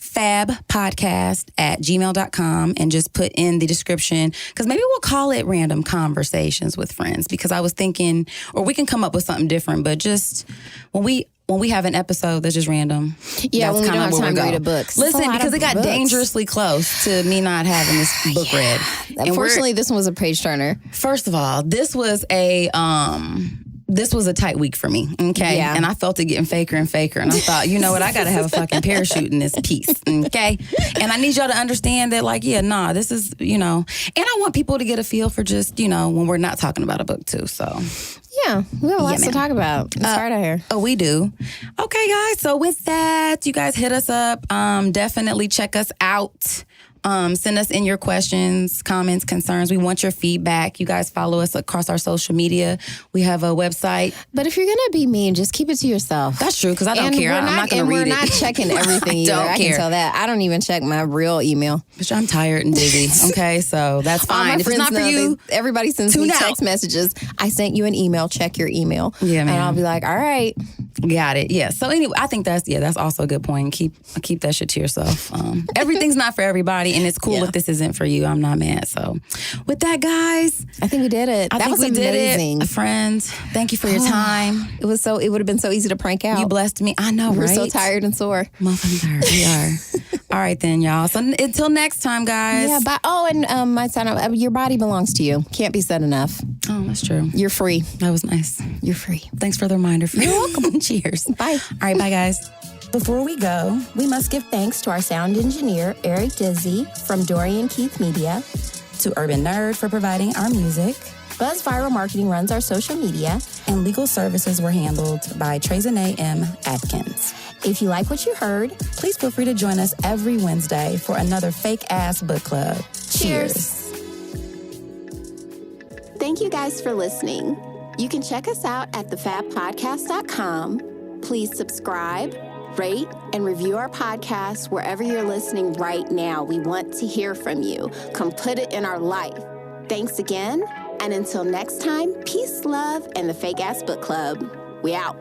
fabpodcast@gmail.com, and just put in the description, because maybe we'll call it Random Conversations with Friends, because I was thinking, or we can come up with something different, but just when we have an episode that's just random. Yeah, that's when we don't have time to go. read a book. Listen, because it got dangerously close to me not having this book read. Unfortunately, this one was a page turner. First of all, this was a tight week for me, okay? Yeah. And I felt it getting faker and faker. And I thought, you know what? I got to have a fucking parachute in this piece, okay? And I need y'all to understand that, like, this is, and I want people to get a feel for just, when we're not talking about a book, too, so. Yeah, we have lots to talk about. It's hard out here. Oh, we do. Okay, guys. So with that, you guys hit us up. Definitely check us out. Send us in your questions, comments, concerns. We want your feedback. You guys follow us across our social media. We have a website. But if you're going to be mean, just keep it to yourself. That's true, because I don't care. I'm not going to read it. And we're not checking everything either. I can tell that. I don't even check my real email. Bitch, I'm tired and busy. Okay, so that's fine. All my if it's not for you, everybody sends me text messages. I sent you an email. Check your email. Yeah, man. And I'll be like, all right. Got it. Yeah. So anyway, I think that's also a good point. Keep that shit to yourself. Everything's not for everybody, and it's cool if this isn't for you. I'm not mad. So with that, guys, I think we did it. That was amazing. Friends, thank you for your time. It would have been so easy to prank out. You blessed me. I know, We're right? so tired and sore. Motherfucking tired. We are. All right then, y'all. So until next time, guys. Yeah, but my sign up. Your body belongs to you. Can't be said enough. Oh, that's true. You're free. That was nice. You're free. Thanks for the reminder. You're welcome. Cheers. Bye. All right, bye, guys. Before we go, we must give thanks to our sound engineer, Eric Dizzy from Dorian Keith Media, to Urban Nerd for providing our music. Buzz Viral Marketing runs our social media, and legal services were handled by Trezanae M. Atkins. If you like what you heard, please feel free to join us every Wednesday for another fake-ass book club. Cheers. Thank you guys for listening. You can check us out at thefabpodcast.com. Please subscribe, rate, and review our podcast wherever you're listening right now. We want to hear from you. Come put it in our life. Thanks again, and until next time, peace, love, and the Fake Ass Book Club. We out.